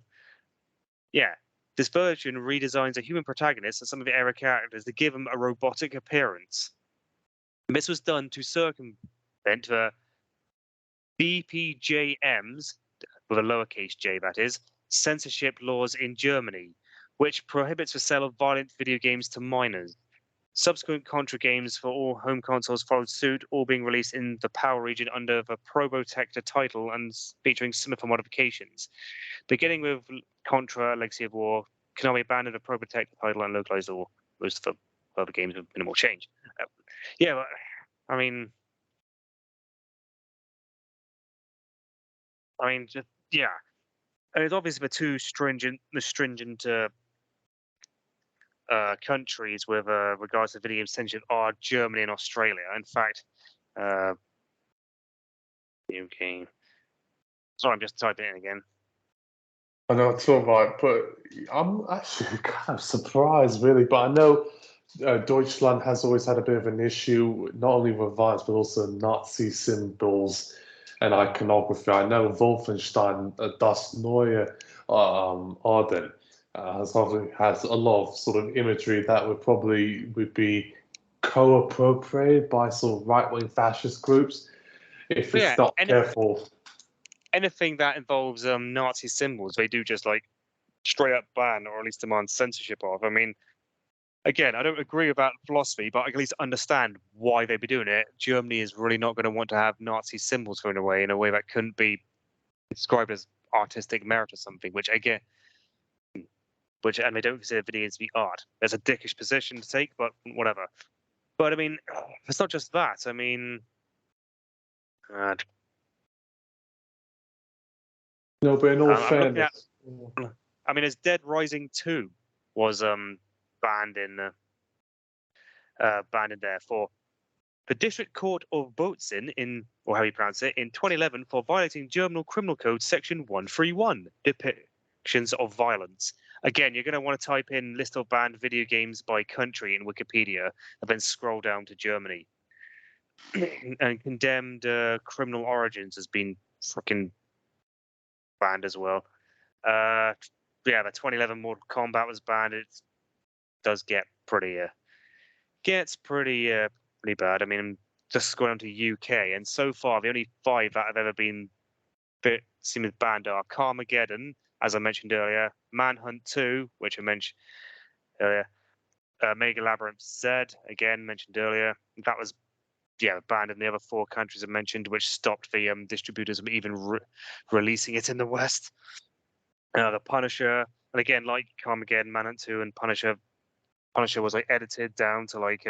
yeah, this version redesigns a human protagonist and some of the era characters to give them a robotic appearance. And this was done to circumvent the BPJM's, with a lowercase j that is, censorship laws in Germany, which prohibits the sale of violent video games to minors. Subsequent Contra games for all home consoles followed suit, all being released in the PAL region under the Probotector title and featuring similar modifications. Beginning with Contra Legacy of War, Konami abandoned the Probotector title and localized all most of the other games with minimal change. Yeah, but, I mean, just yeah. And it's obviously the two stringent countries with regards to video game censorship are Germany and Australia. In fact, okay. Sorry, I'm just typing it in again. I know it's all right, but I'm actually kind of surprised, really. But I know Deutschland has always had a bit of an issue, not only with violence, but also Nazi symbols and iconography. I know Wolfenstein, Das Neue Orden, has a lot of sort of imagery that would be co-appropriated by sort of right-wing fascist groups if it's not careful. Anything that involves Nazi symbols, they do just like straight up ban or at least demand censorship of. I mean, again, I don't agree with that philosophy, but I can at least understand why they'd be doing it. Germany is really not going to want to have Nazi symbols thrown away in a way that couldn't be described as artistic merit or something, and they don't consider video games to be art. There's a dickish position to take, but whatever. But I mean, it's not just that. I mean, no, but in all fairness, I mean, as Dead Rising 2 was banned in there for the District Court of Bozen or how you pronounce it, in 2011 for violating German Criminal Code Section 131, depictions of violence. Again, you're going to want to type in list of banned video games by country in Wikipedia and then scroll down to Germany. And condemned criminal origins has been freaking banned as well. The 2011 Mortal Kombat was banned. It does get pretty bad. I mean, just going on to UK, and so far the only 5 that have ever been seen banned are Carmageddon, as I mentioned earlier, Manhunt 2, which I mentioned earlier, Mega Labyrinth Z, again mentioned earlier. That was banned in the other 4 countries I mentioned, which stopped the distributors from even releasing it in the West. The Punisher, and again, like Carmageddon, Manhunt 2, and Punisher was like edited down to like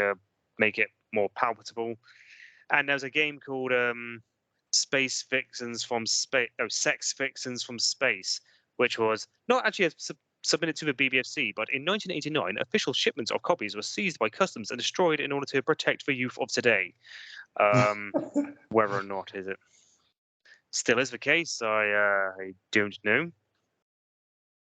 make it more palatable. And there's a game called Sex Vixens from Space, which was not actually submitted to the BBFC, but in 1989, official shipments of copies were seized by customs and destroyed in order to protect the youth of today. Whether or not it still is the case, I don't know.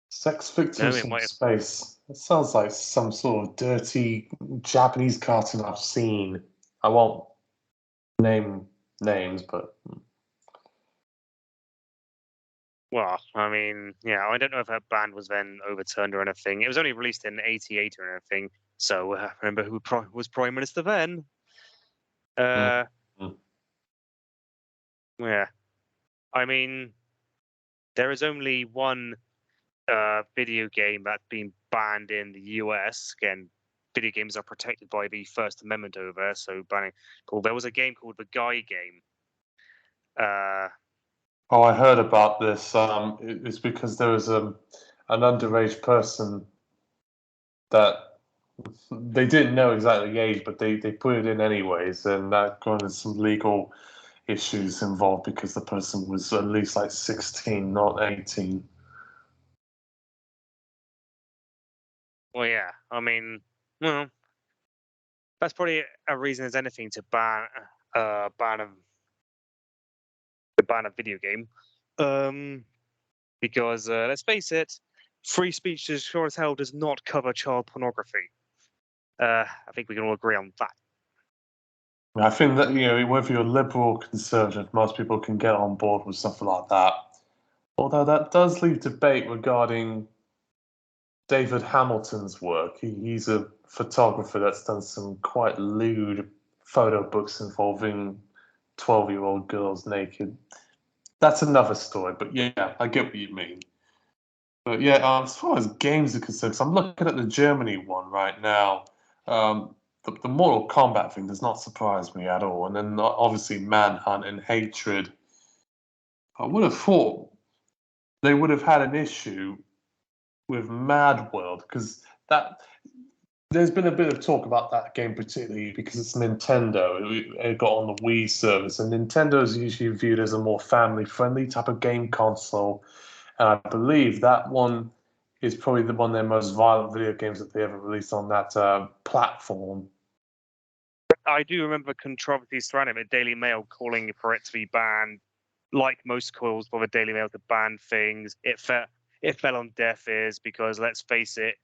Sex Victims from Space. It sounds like some sort of dirty Japanese cartoon I've seen. I won't name names, but... Well, I mean, I don't know if that ban was then overturned or anything. It was only released in '88 or anything. So remember who was Prime Minister then? Yeah. I mean, there is only one video game that's been banned in the US. Again, video games are protected by the First Amendment over there, so banning. There was a game called the Guy Game. Oh, I heard about this. It's because there was an underage person that they didn't know exactly the age, but they put it in anyways, and that got into some legal issues involved because the person was at least like 16, not 18. Well, yeah. I mean, well, that's probably a reason as anything to ban a video game. because let's face it, free speech as sure as hell does not cover child pornography. I think we can all agree on that. I think that, whether you're liberal or conservative, most people can get on board with something like that. Although that does leave debate regarding David Hamilton's work. He's a photographer that's done some quite lewd photo books involving 12-year-old girls naked. That's another story, but yeah, I get what you mean. But yeah, as far as games are concerned, 'cause I'm looking at the Germany one right now. The Mortal Kombat thing does not surprise me at all. And then obviously Manhunt and Hatred. I would have thought they would have had an issue with Mad World, because that there's been a bit of talk about that game, particularly because it's Nintendo. It got on the Wii service, and Nintendo is usually viewed as a more family-friendly type of game console. And I believe that one is probably one of their most violent video games that they ever released on that platform. I do remember controversies surrounding it, Daily Mail calling for it to be banned. Like most calls for the Daily Mail to ban things, it fell on deaf ears because, let's face it,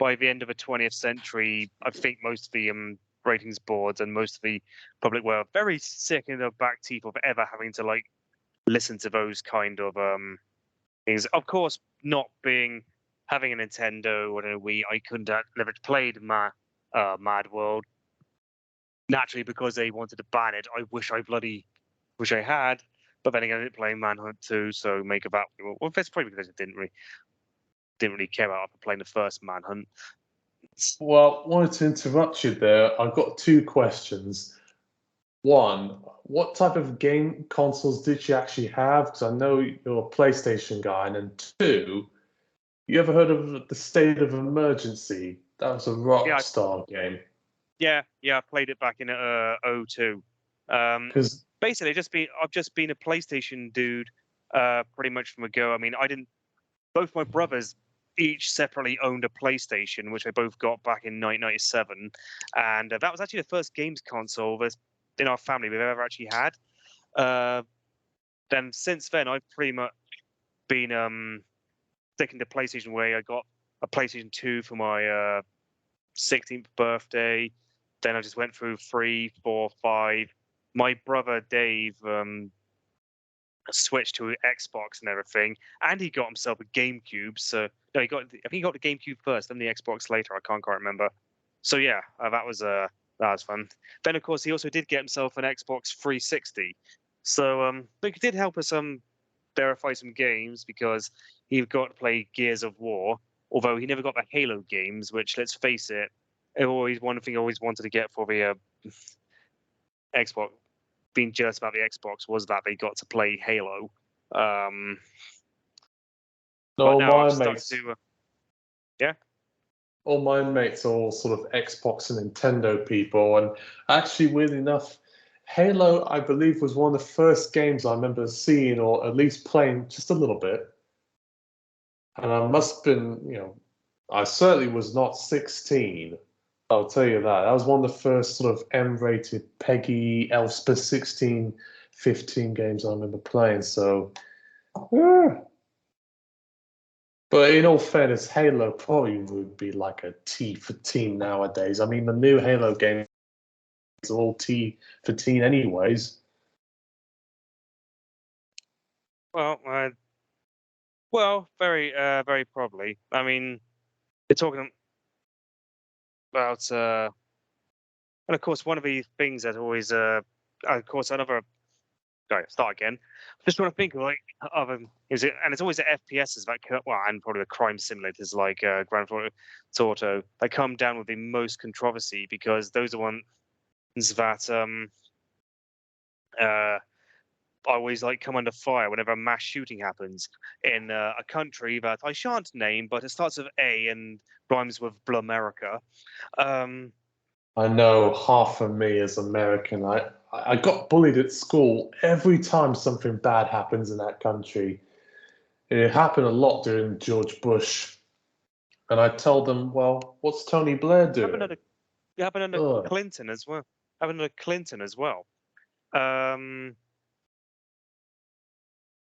by the end of the 20th century, I think most of the ratings boards and most of the public were very sick in the back teeth of ever having to listen to those kind of things. Of course, not having a Nintendo or a Wii, I couldn't have never played Mad World. Naturally, because they wanted to ban it, I wish I had. But then again, I didn't play Manhunt 2, so make about well, that's probably because I didn't really care about playing the first Manhunt. Well, wanted to interrupt you there. I've got two questions. One, what type of game consoles did you actually have? Because I know you're a PlayStation guy. And then two, you ever heard of the State of Emergency? That was a Rockstar game. Yeah, I played it back in 2002. Because Basically, I've just been a PlayStation dude pretty much from the go. I mean, both my brothers each separately owned a PlayStation, which I both got back in 1997, and that was actually the first games console in our family we've ever actually had. Then since then, I've pretty much been sticking to PlayStation way. I got a PlayStation 2 for my 16th birthday. Then I just went through 3, 4, 5. My brother Dave switched to Xbox and everything, and he got himself a GameCube. So no, I think he got the GameCube first, then the Xbox later. I can't quite remember. So yeah, that was fun. Then of course he also did get himself an Xbox 360. So it did help us verify some games because he got to play Gears of War, although he never got the Halo games, which, let's face it, one thing I always wanted to get for the Xbox, being jealous about the Xbox, was that they got to play Halo. But now I'm stuck to yeah. All my mates are all sort of Xbox and Nintendo people, and actually, weirdly enough, Halo, I believe, was one of the first games I remember seeing or at least playing just a little bit. And I must have been, I certainly was not 16. I'll tell you that. That was one of the first sort of M-rated PEGI, ELSPA 16, 15 games I remember playing. So, yeah. But in all fairness, Halo probably would be like a T for teen nowadays. I mean, the new Halo games are all T for teen anyways. Well, very probably. I mean, you're talking about, and of course, one of the things that always, of course, another. Sorry, start again. Just want to think of is it, and it's always the FPSs and probably the crime simulators like Grand Theft Auto that come down with the most controversy because those are ones that always come under fire whenever a mass shooting happens in a country that I shan't name, but it starts with A and rhymes with Blamerica. I know half of me is American. I got bullied at school every time something bad happens in that country. It happened a lot during George Bush. And I told them, well, what's Tony Blair doing? It happened under Clinton as well. Happened under Clinton as well. Well,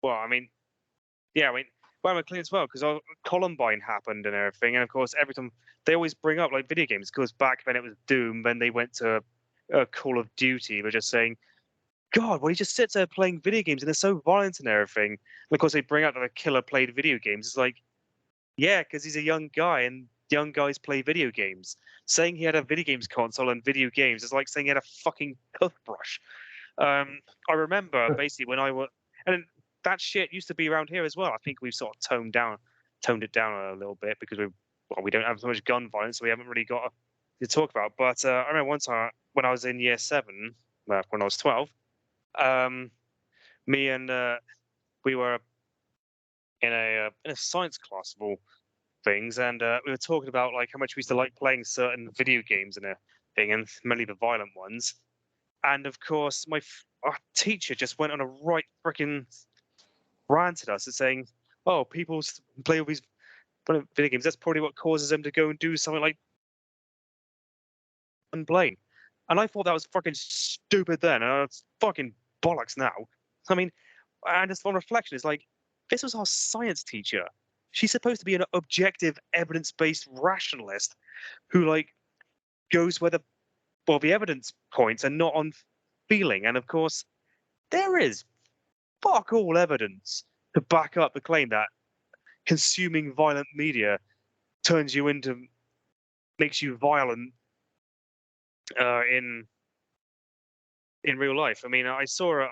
I mean, yeah, I mean, Well, clean as well because Columbine happened and everything, and of course, every time they always bring up like video games because back then it was Doom, then they went to Call of Duty. They're just saying, "God, well, he just sits there playing video games and they're so violent and everything." And of course, they bring up that the killer played video games. It's like, yeah, because he's a young guy and young guys play video games. Saying he had a video games console and video games is like saying he had a fucking toothbrush. I remember basically when I was, and that shit used to be around here as well. I think we've sort of toned it down a little bit because we don't have so much gun violence, so we haven't really got to talk about. But I remember one time when I was in year 7, when I was 12, me and we were in a science class of all things, and we were talking about like how much we used to like playing certain video games and everything, and mainly the violent ones. And of course, our teacher just went on a right freaking rant at us and saying, "Oh, people play all these video games. That's probably what causes them to go and do something like unblame." And I thought that was fucking stupid then, and it's fucking bollocks now. I mean, and just on reflection, it's like this was our science teacher. She's supposed to be an objective, evidence-based rationalist who like goes where the evidence points and not on feeling. And of course, there is fuck all evidence to back up the claim that consuming violent media makes you violent in real life. I mean, I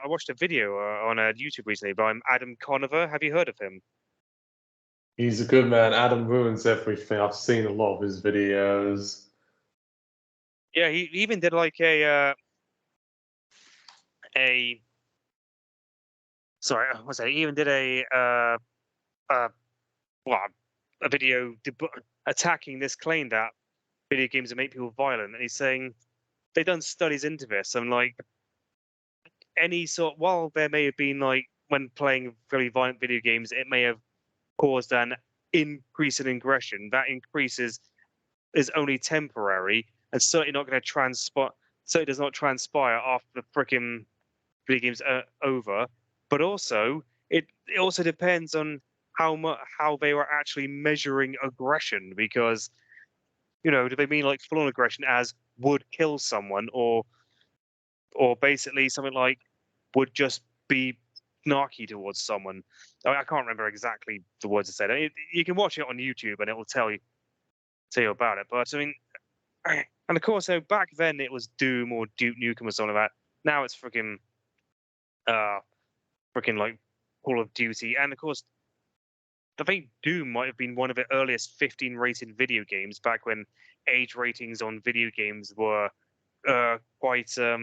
watched a video on YouTube recently by Adam Conover. Have you heard of him? He's a good man. Adam ruins everything. I've seen a lot of his videos. Yeah, he even did like a sorry, what's that? He even did well, a video attacking this claim that video games make people violent, and he's saying they've done studies into this, and like while there may have been like when playing very violent video games, it may have caused an increase in aggression. That increases is only temporary, and certainly not going to transpire. So it does not transpire after the freaking video games are over. But also, it also depends on how they were actually measuring aggression, because do they mean like full on aggression as would kill someone, or basically something like would just be snarky towards someone. I can't remember exactly the words I said. You can watch it on YouTube and it will tell you about it. But I mean, and of course, back then it was Doom or Duke Nukem or something like that. Now it's freaking like Call of Duty, and of course, I think Doom might have been one of the earliest 15 rated video games back when age ratings on video games were quite a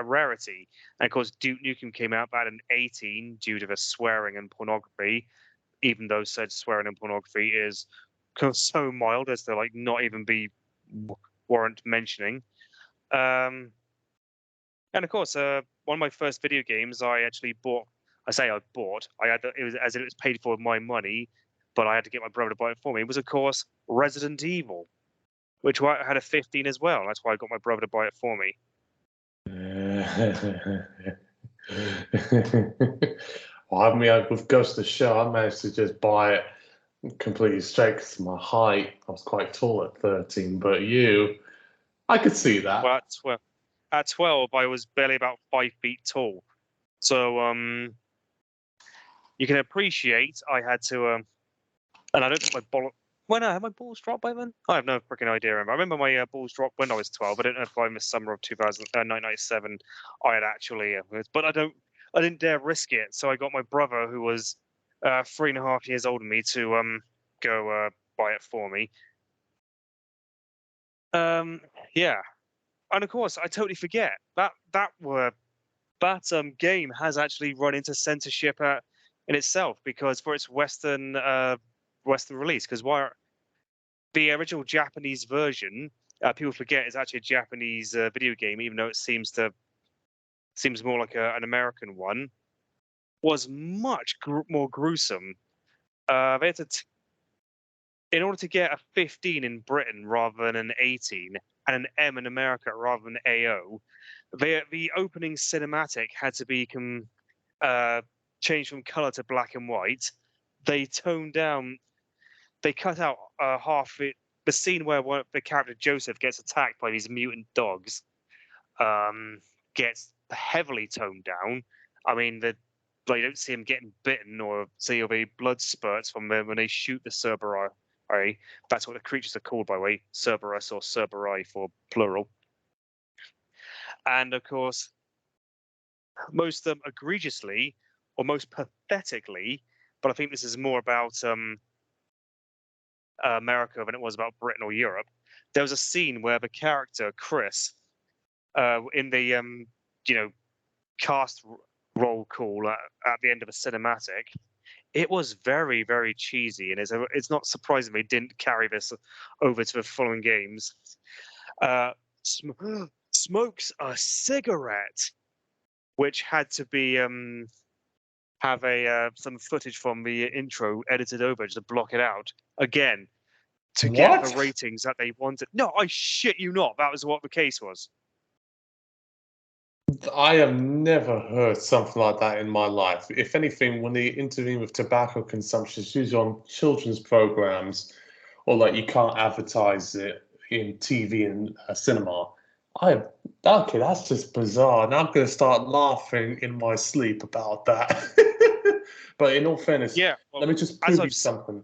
rarity. And of course, Duke Nukem came out at an 18 due to the swearing and pornography, even though said swearing and pornography is so mild as to like not even be warrant mentioning. And of course, one of my first video games I actually bought. I say I bought. It was as if it was paid for with my money, but I had to get my brother to buy it for me. It was of course Resident Evil, which had a 15 as well. That's why I got my brother to buy it for me. Well, I mean, with Ghost of the Shell, I managed to just buy it completely straight because of my height. I was quite tall at 13, but I could see that. Well, at 12, I was barely about 5 feet tall. So you can appreciate I had to, and I don't think my ball. When I had my balls dropped by then, I have no freaking idea. I remember my balls dropped when I was 12. I don't know if in the summer of 1997 I had actually, but I didn't dare risk it. So I got my brother, who was 3.5 years older than me, to go buy it for me. Yeah, and of course I totally forget that game has actually run into censorship in itself, because for its Western release, because the original Japanese version, people forget is actually a Japanese video game, even though it seems more like an American one, was much more gruesome. They had to in order to get a 15 in Britain rather than an 18, and an M in America rather than AO, the opening cinematic had to be changed from color to black and white, they toned down. They cut out half it. The scene where the character Joseph gets attacked by these mutant dogs gets heavily toned down. I mean, you don't see him getting bitten or see the blood spurts from them when they shoot the Cerberus. That's what the creatures are called, by the way, Cerberus or Cerberi for plural. And of course, most of them egregiously or most pathetically, but I think this is more about America than it was about Britain or Europe. There was a scene where the character Chris, in the cast roll call at the end of a cinematic, it was very, very cheesy, and it's not surprising they didn't carry this over to the following games. Smokes a cigarette, which had to be have some footage from the intro edited over just to block it out again to get the ratings that they wanted. No, I shit you not. That was what the case was. I have never heard something like that in my life. If anything, when they intervene with tobacco consumption, it's usually on children's programs, or like you can't advertise it in TV and cinema. Okay, that's just bizarre. Now I'm going to start laughing in my sleep about that. But in all fairness, let me just prove you something.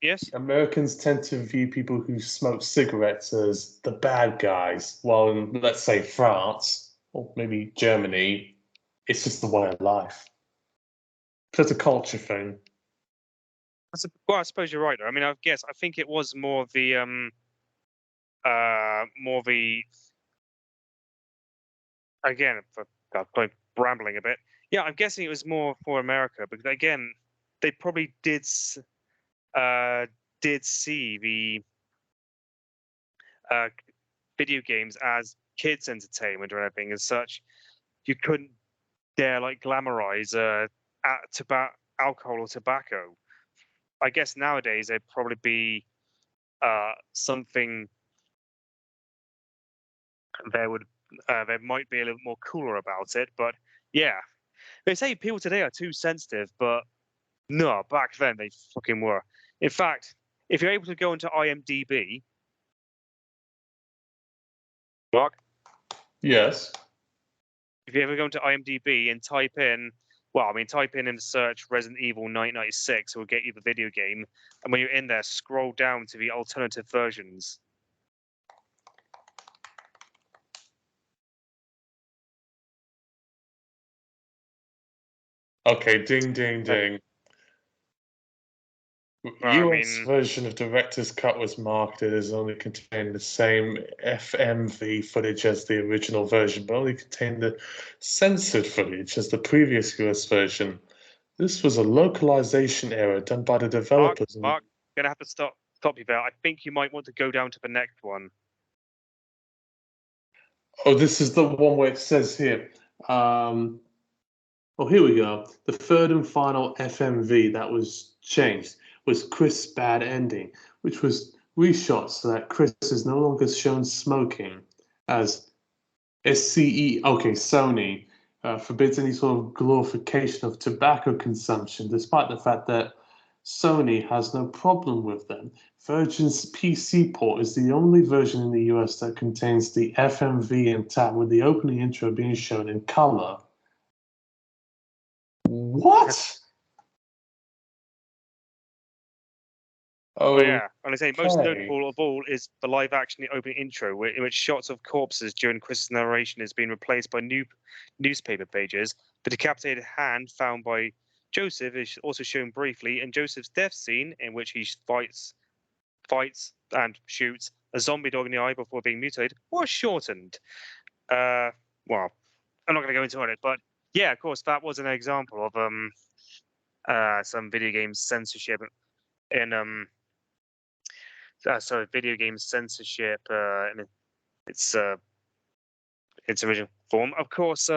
Yes. Americans tend to view people who smoke cigarettes as the bad guys, while in, let's say, France or maybe Germany, it's just the way of life. It's a culture thing. Well, I suppose you're right. I mean, I think it was more the again, I'm rambling a bit. Yeah, I'm guessing it was more for America, because again, they probably did see the video games as kids' entertainment or anything as such. You couldn't dare glamorize alcohol or tobacco. I guess nowadays there'd probably be something there might be a little more cooler about it, but yeah, they say people today are too sensitive, but no, back then they fucking were. In fact, if you're able to go into IMDb, Mark. Yes. If you ever go into IMDb and type in the search Resident Evil 1996, it will get you the video game. And when you're in there, scroll down to the alternative versions. Okay, ding, ding, ding. US version of Director's Cut was marketed as only containing the same FMV footage as the original version, but only contained the censored footage as the previous US version. This was a localization error done by the developers. Mark, I'm gonna have to stop you there. I think you might want to go down to the next one. Oh, this is the one where it says here. Oh, here we go. The third and final FMV that was changed was Chris' bad ending, which was reshot so that Chris is no longer shown smoking, as Sony forbids any sort of glorification of tobacco consumption, despite the fact that Sony has no problem with them. Virgin's PC port is the only version in the US that contains the FMV intact, with the opening intro being shown in color. What? Oh yeah, and I say most notable of all is the live-action opening intro, in which shots of corpses during Chris's narration is being replaced by new newspaper pages. The decapitated hand found by Joseph is also shown briefly, and Joseph's death scene, in which he fights and shoots a zombie dog in the eye before being mutilated, was shortened. Well, I'm not going to go into it, but yeah, of course, that was an example of some video game censorship in video game censorship in its original form. Of course,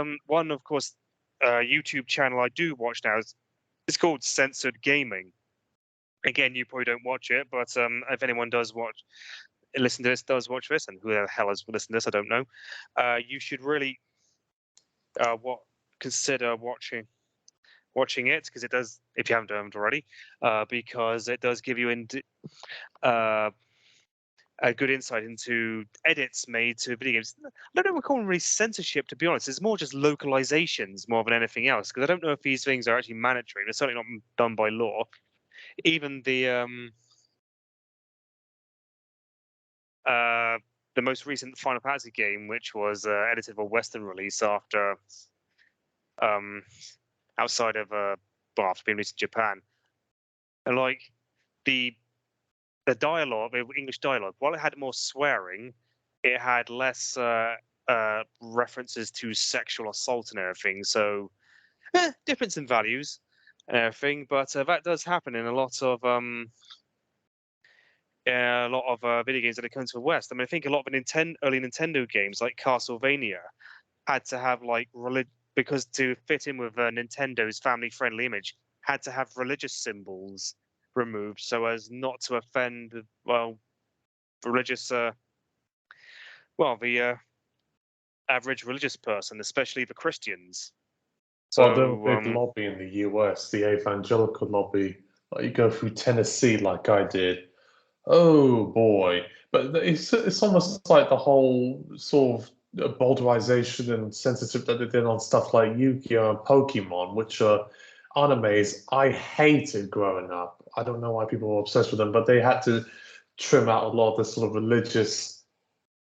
YouTube channel I do watch now it's called Censored Gaming. Again, you probably don't watch it, but if anyone does watch this, and who the hell has listened to this, I don't know. You should really consider watching watching it, because it does, if you haven't done it already, because it does give you a good insight into edits made to video games. I don't know if we call them really censorship, to be honest. It's more just localizations more than anything else, because I don't know if these things are actually mandatory. They're certainly not done by law. Even the most recent Final Fantasy game, which was edited for Western release after outside of after being released in Japan, and like the dialogue, the English dialogue, while it had more swearing, it had less references to sexual assault and everything. So, difference in values and everything, but that does happen in a lot of video games that are coming to the West. I mean, I think a lot of early Nintendo games, like Castlevania, had to have like because to fit in with Nintendo's family-friendly image, had to have religious symbols removed so as not to offend religious the average religious person, especially the Christians. Well, they're a big lobby in the US, the evangelical lobby. Like you go through Tennessee, like I did. Oh boy! But it's almost like the whole sort of bowdlerization and censorship that they did on stuff like Yu-Gi-Oh! And Pokemon, which are animes I hated growing up. I don't know why people were obsessed with them, but they had to trim out a lot of the sort of religious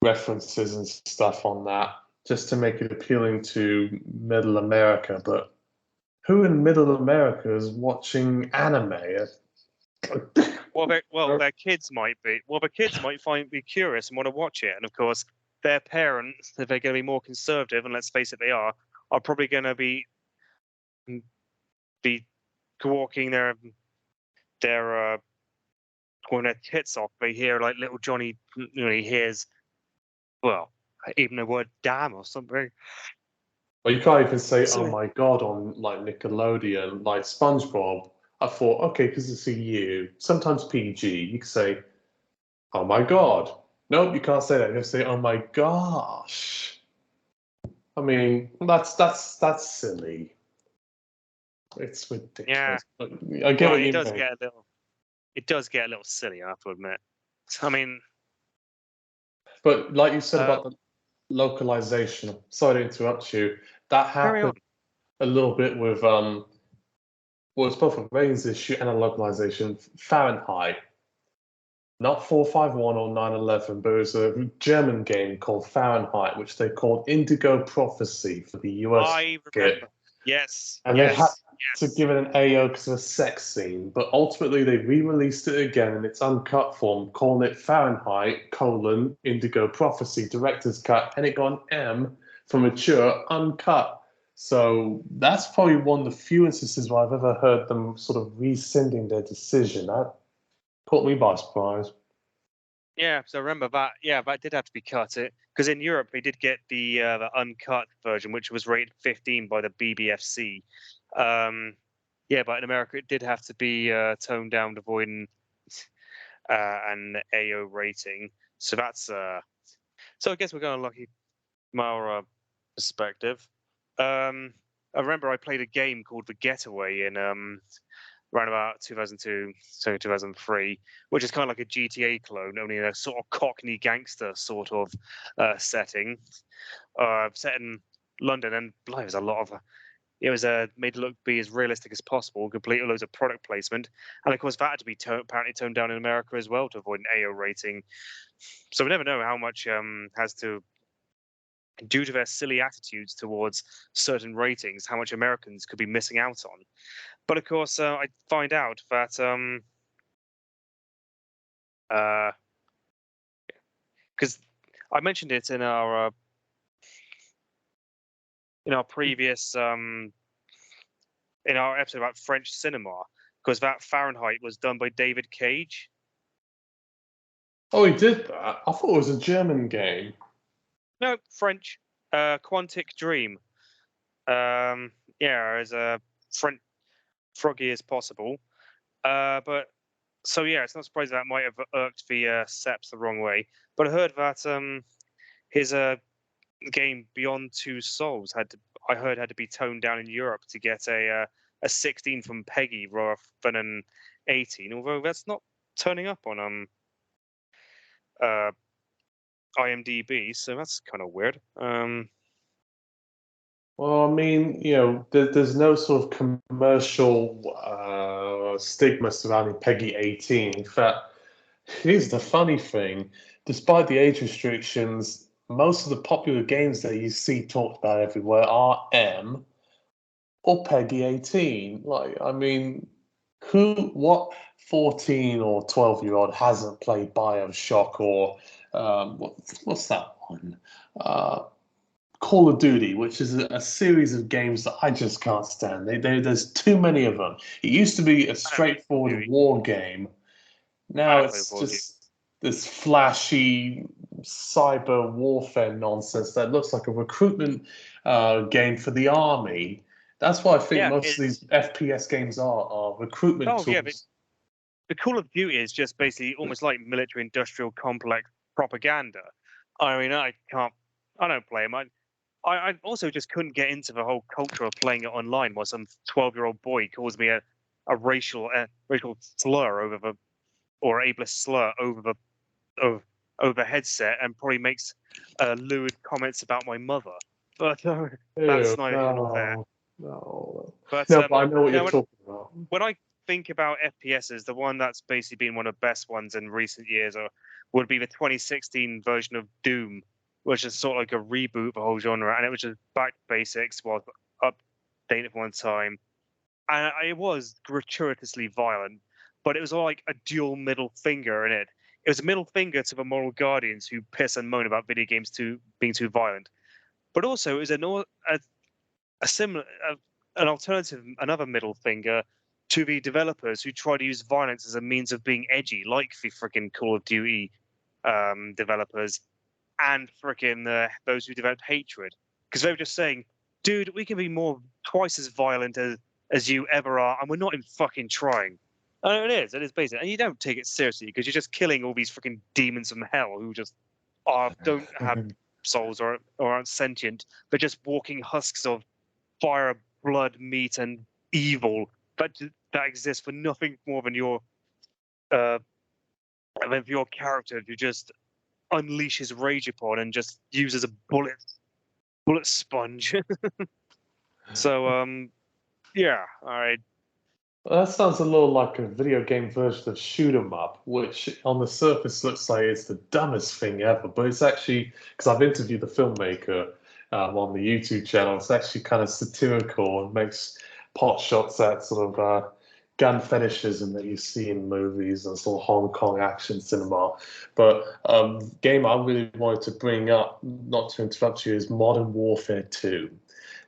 references and stuff on that just to make it appealing to Middle America. But who in Middle America is watching anime? Their kids might be. Well, the kids might be curious and want to watch it, and of course, their parents, if they're going to be more conservative, and let's face it, they are probably going to be walking their when their tits off. They hear like little Johnny, he hears, well, even the word "damn" or something. Well, you can't even say "oh my god" on like Nickelodeon, like SpongeBob. I thought, okay, because it's a U. Sometimes PG, you can say, "oh my god." Nope, you can't say that. You have to say, "oh my gosh." I mean, that's silly. It's ridiculous. Yeah, I get what you does mean. It does get a little silly, I have to admit. I mean, but like you said about the localization. Sorry to interrupt you. That happened a little bit with well, it's both a ratings issue and a localization. Fahrenheit, not 451 or 9/11, but it was a German game called Fahrenheit, which they called Indigo Prophecy for the US. I remember. Yes. And they had to give it an AO because of a sex scene, but ultimately they re-released it again in its uncut form, calling it Fahrenheit: Indigo Prophecy Director's Cut, and it got an M for mature uncut. So that's probably one of the few instances where I've ever heard them sort of rescinding their decision. That caught me by surprise. Yeah, so I remember that. Yeah, that did have to be cut. Because in Europe they did get the uncut version, which was rated 15 by the BBFC. Yeah, but in America it did have to be toned down to avoid an AO rating. So that's so I guess we're going to lucky from our perspective. I remember I played a game called The Getaway in around about 2002, so 2003, which is kind of like a GTA clone, only in a sort of Cockney gangster sort of setting, set in London. And blimey, there's a lot of it was made to be as realistic as possible, complete with loads of product placement, and of course that had to be apparently toned down in America as well to avoid an AO rating. So we never know how much has to, due to their silly attitudes towards certain ratings, how much Americans could be missing out on. But of course, I find out that because I mentioned it in our previous in our episode about French cinema, because that Fahrenheit was done by David Cage. Oh, he did that? I thought it was a German game. No, French. Quantic Dream. Yeah, as a French froggy as possible. But so yeah, it's not surprising that might have irked the Seps the wrong way. But I heard that his game Beyond Two Souls had to be toned down in Europe to get a a 16 from PEGI rather than an 18. Although that's not turning up on IMDb, so that's kind of weird. Well, I mean, there's no sort of commercial stigma surrounding PEGI 18. In fact, here's the funny thing: despite the age restrictions, most of the popular games that you see talked about everywhere are M or PEGI 18. Like, I mean, what 14 or 12-year-old hasn't played BioShock or what's that one? Call of Duty, which is a series of games that I just can't stand. There's too many of them. It used to be a straightforward war game. Now it's just this flashy cyber warfare nonsense that looks like a recruitment game for the army. That's what I think most of these FPS games are recruitment tools. Yeah, but the Call of Duty is just basically almost like military-industrial complex propaganda. I mean, I don't play them. I also just couldn't get into the whole culture of playing it online while some 12-year-old boy calls me a racial slur or ableist slur over the headset and probably makes lewd comments about my mother. But that's neither here nor there. No. But I know what you're talking about. When I think about FPSs, the one that's basically been one of the best ones in recent years would be the 2016 version of Doom, which is sort of like a reboot of the whole genre, and it was just back to basics while updated for one time. And it was gratuitously violent, but it was like a dual middle finger in it. It was a middle finger to the moral guardians who piss and moan about video games being too violent, but also it was an alternative, another middle finger to the developers who try to use violence as a means of being edgy, like the freaking Call of Duty developers and freaking those who developed Hatred, because they were just saying, dude, we can be twice as violent as you ever are, and we're not even fucking trying. And it is basic, and you don't take it seriously because you're just killing all these freaking demons from hell who just don't have souls or aren't sentient. They're just walking husks of fire, blood, meat, and evil that exists for nothing more than your character to just unleash his rage upon and just use as a bullet sponge. So yeah, all right. Well, that sounds a little like a video game version of Shoot 'em Up, which on the surface looks like it's the dumbest thing ever, but it's actually, because I've interviewed the filmmaker on the YouTube channel, it's actually kind of satirical and makes pot shots at sort of gun fetishism that you see in movies and sort of Hong Kong action cinema. But game I really wanted to bring up, not to interrupt you, is Modern Warfare 2.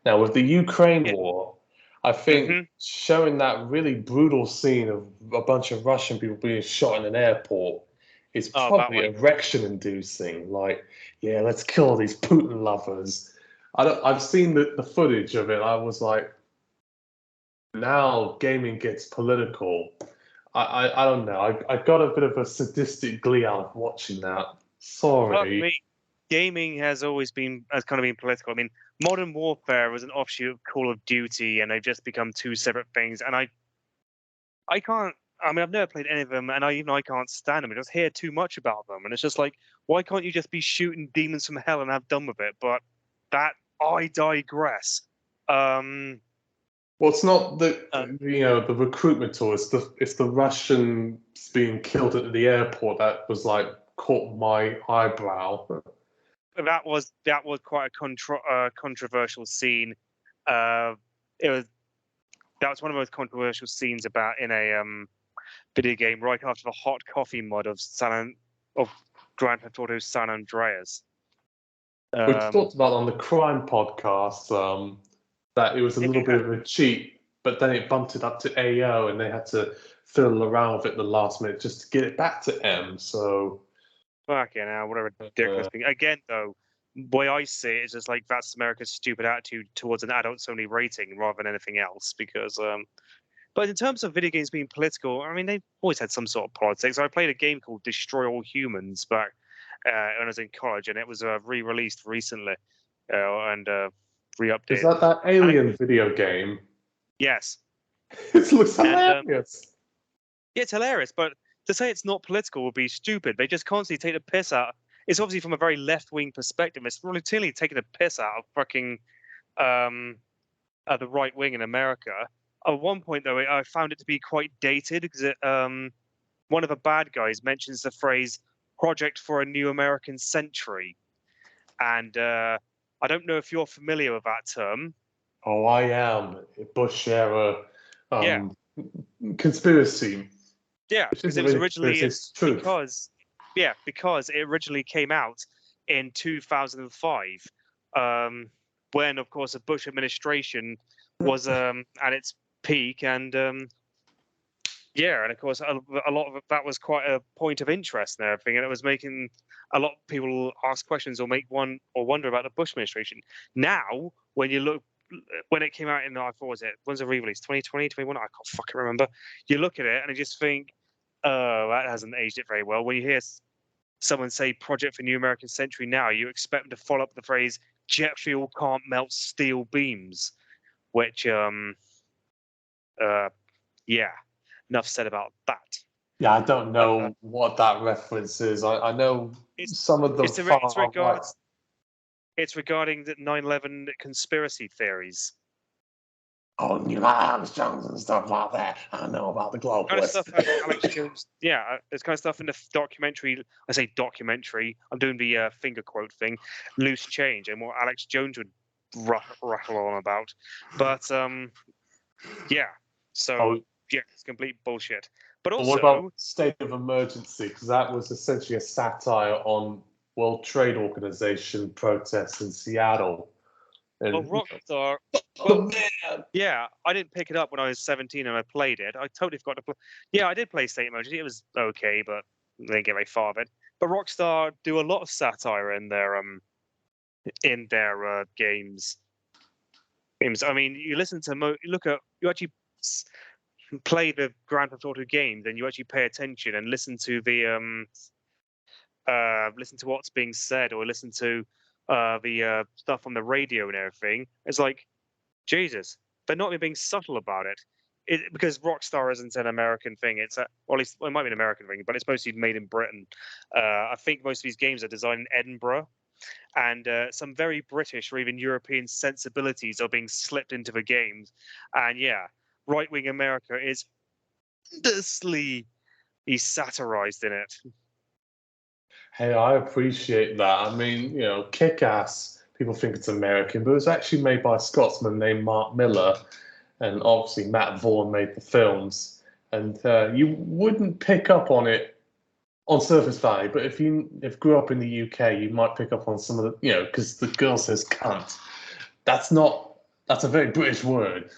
Now, with the Ukraine war, I think showing that really brutal scene of a bunch of Russian people being shot in an airport is probably erection-inducing. Like, yeah, let's kill all these Putin lovers. I've seen the footage of it. I was like, now gaming gets political. I don't know. I got a bit of a sadistic glee out of watching that. Sorry. Gaming has kind of been political. I mean, Modern Warfare was an offshoot of Call of Duty, and they've just become two separate things. And I can't. I mean, I've never played any of them, and I can't stand them. I just hear too much about them, and it's just like, why can't you just be shooting demons from hell and have done with it? But I digress. Well, it's not the recruitment tool. It's the Russians being killed at the airport that was like caught my eyebrow. That was quite a controversial scene. That was one of the most controversial scenes in a video game right after the hot coffee mod of Grand Theft Auto San Andreas. We talked about on the crime podcast that it was a little bit of a cheat, but then it bumped it up to AO, and they had to fiddle around with it the last minute just to get it back to M. So. Fucking hell, what a ridiculous thing. Again, though, the way I see it is just like that's America's stupid attitude towards an adults-only rating rather than anything else. Because, but in terms of video games being political, I mean, they've always had some sort of politics. I played a game called Destroy All Humans back when I was in college, and it was re-released recently and re-updated. Is that Alien video game? Yes. It looks And hilarious. yeah, it's hilarious, but to say it's not political would be stupid. They just constantly take the piss out. It's obviously from a very left-wing perspective. It's routinely taking the piss out of fucking um, the right wing in America. At one point, though, I found it to be quite dated because one of the bad guys mentions the phrase "project for a new American century," and I don't know if you're familiar with that term. Oh, I am. Bush era Yeah, conspiracy, yeah, which because isn't it was really conspiracy, originally it's truth. because it originally came out in 2005, when, of course, the Bush administration was at its peak, and yeah, and of course, a lot of that was quite a point of interest and everything, and it was making a lot of people ask questions or make one or wonder about the Bush administration. Now, when you look, when it came out in, I thought was it, when's the re-release? 2020, 21? I can't fucking remember. You look at it and you just think, oh, that hasn't aged it very well. When you hear someone say "Project for New American Century" now, you expect them to follow up the phrase "Jet fuel can't melt steel beams," which, yeah, enough said about that. Yeah, I don't Uh, know what that reference is. I know it's some of the it's the it's far right. it's regarding the 9/11 conspiracy theories. Oh, Neil Armstrongs and stuff like that. I know about the Kind of globalists. stuff that Alex Jones, yeah, there's kind of stuff in the documentary. I say documentary. I'm doing the finger quote thing, loose change, and what Alex Jones would rattle on about. But yeah, so Oh, yeah, it's complete bullshit. But but what about also, state of emergency? Because that was essentially a satire on World Trade Organization protests in Seattle. well, And Rockstar, oh well, man, yeah, I didn't pick it up when I was 17 and I played it. I totally forgot to play. Yeah, I did play State of Emergency. It was okay, but I didn't get very far of it. But Rockstar do a lot of satire in their games. Games. I mean, you listen to you look at you actually play the Grand Theft Auto games, and you actually pay attention and listen to the listen to what's being said, or listen to the stuff on the radio and everything. It's like, Jesus, they're not even being subtle about it. Because Rockstar isn't an American thing. It's well, at least well, it might be an American thing, but it's mostly made in Britain. I think most of these games are designed in Edinburgh, and some very British or even European sensibilities are being slipped into the games. And yeah, right wing America is endlessly satirized in it. hey, I appreciate that. I mean, Kick-Ass, people think it's American, but it was actually made by a Scotsman named Mark Miller, and obviously Matt Vaughan made the films. And you wouldn't pick up on it on surface value, but if you grew up in the UK, you might pick up on some of the, because the girl says cunt. That's not, that's a very British word,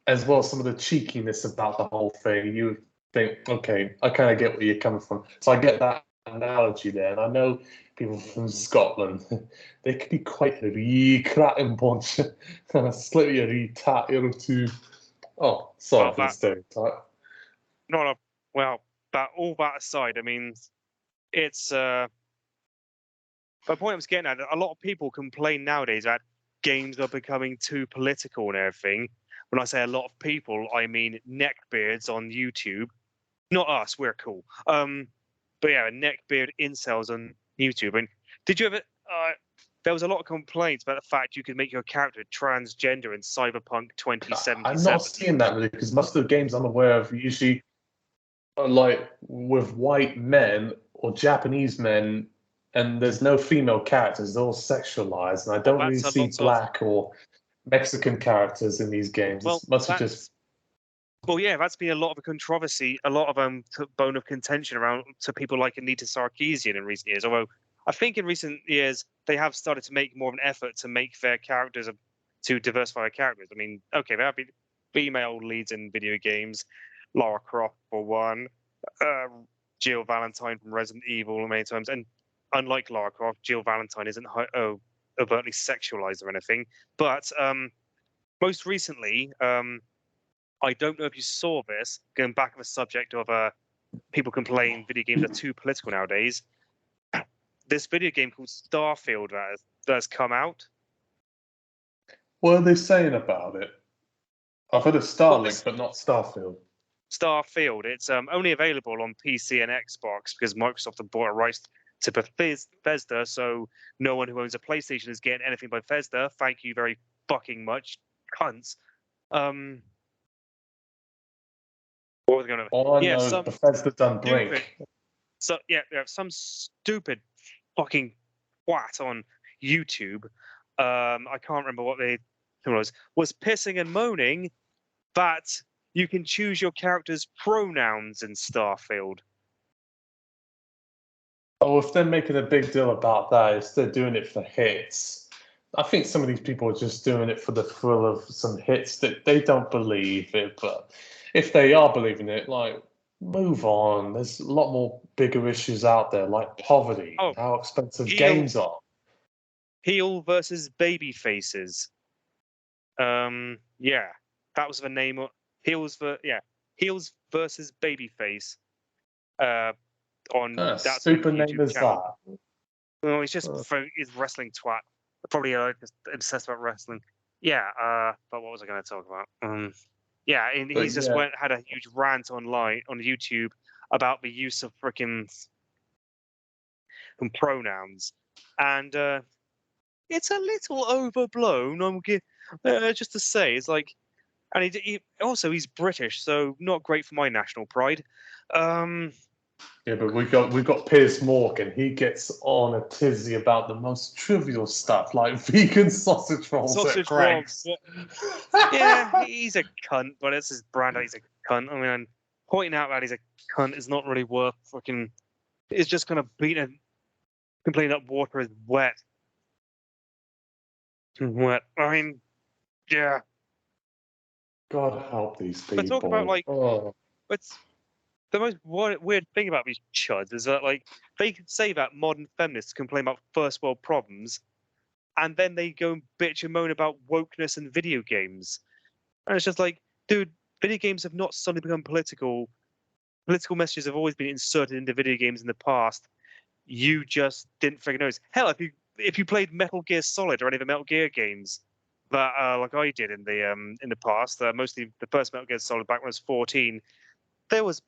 as well as some of the cheekiness about the whole thing. You think, okay, I kind of get where you're coming from. So I get that analogy there. And I know people from Scotland, they can be quite a wee cracking bunch, slightly a wee tatty or two. Oh, sorry Well, for the that stereotype. not a well, that all that aside, I mean, it's the point I was getting at. A lot of people complain nowadays that games are becoming too political and everything. When I say a lot of people, I mean neckbeards on YouTube. Not us, we're cool. But yeah, neckbeard incels on YouTube. And did you ever? There was a lot of complaints about the fact you could make your character transgender in Cyberpunk I'm not 2077. seeing that really because most of the games I'm aware of usually are like with white men or Japanese men, and there's no female characters. They're all sexualized, and I Well, don't really that's a see lot of. black or Mexican characters in these games. Well, It's mostly just that's. Well, yeah, that's been a lot of a controversy, a lot of bone of contention around to people like Anita Sarkeesian in recent years. Although I think in recent years they have started to make more of an effort to make their characters to diversify their characters. I mean, okay, there have been female leads in video games, Lara Croft for one, uh, Jill Valentine from Resident Evil many times, and unlike Lara Croft, Jill Valentine isn't overtly sexualized or anything. But most recently, I don't know if you saw this, going back to the subject of people complain video games are too political nowadays. This video game called Starfield that has come out. what are they saying about it? I've heard of Well, Starlink, this but not Starfield. Starfield, it's only available on PC and Xbox because Microsoft have bought a rights to Bethesda, so no one who owns a PlayStation is getting anything by Bethesda. Thank you very fucking much, cunts. What was going to? All I Yeah, know is some Bethesda done stupid. Blink. So yeah, some stupid fucking twat on YouTube. I can't remember what they was pissing and moaning that you can choose your character's pronouns in Starfield. Oh, if they're making a big deal about that, if they're doing it for hits, I think some of these people are just doing it for the thrill of some hits that they don't believe it. But if they are believing it, like, move on. There's a lot more bigger issues out there, like poverty, Oh, how expensive heel games are. heel versus baby faces. Yeah, that was the name. Heels versus Babyface. On That's on Stupid name YouTube is channel. that. Well, he's just he's wrestling twat. Probably just obsessed about wrestling. Yeah. But what was I going to talk about? Yeah, and But he's just yeah, had a huge rant online on YouTube about the use of freaking pronouns, and it's a little overblown. Just to say, it's like, and he's British, so not great for my national pride. yeah, but we got Piers Morgan. He gets on a tizzy about the most trivial stuff, like vegan sausage rolls at Sausage rolls. Craig's. Yeah, he's a cunt, but it's his brand. He's a cunt. I mean, pointing out that he's a cunt is not really worth fucking. It's just gonna complain that water is wet. Wet. I mean, yeah. God help these But talk about people. like, Oh. but the most weird thing about these chuds is that like they can say that modern feminists complain about first world problems, and then they go and bitch and moan about wokeness in video games. And it's just like, dude, video games have not suddenly become political. Political messages have always been inserted into video games in the past. You just didn't freaking notice. Hell, if you played Metal Gear Solid or any of the Metal Gear games that like I did in the past, mostly the first Metal Gear Solid back when I was 14, there was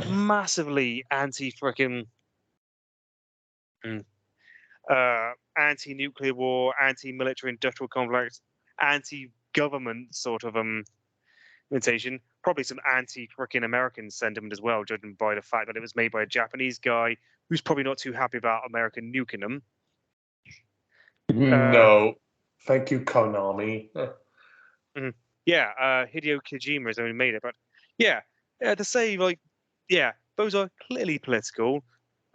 massively anti-nuclear war, anti-military industrial complex, anti-government sort of imitation. Probably some anti-freaking American sentiment as well, judging by the fact that it was made by a Japanese guy who's probably not too happy about American nuking them. No. Thank you, Konami. Yeah, Hideo Kojima has only made it, but yeah, to say like, yeah, those are clearly political,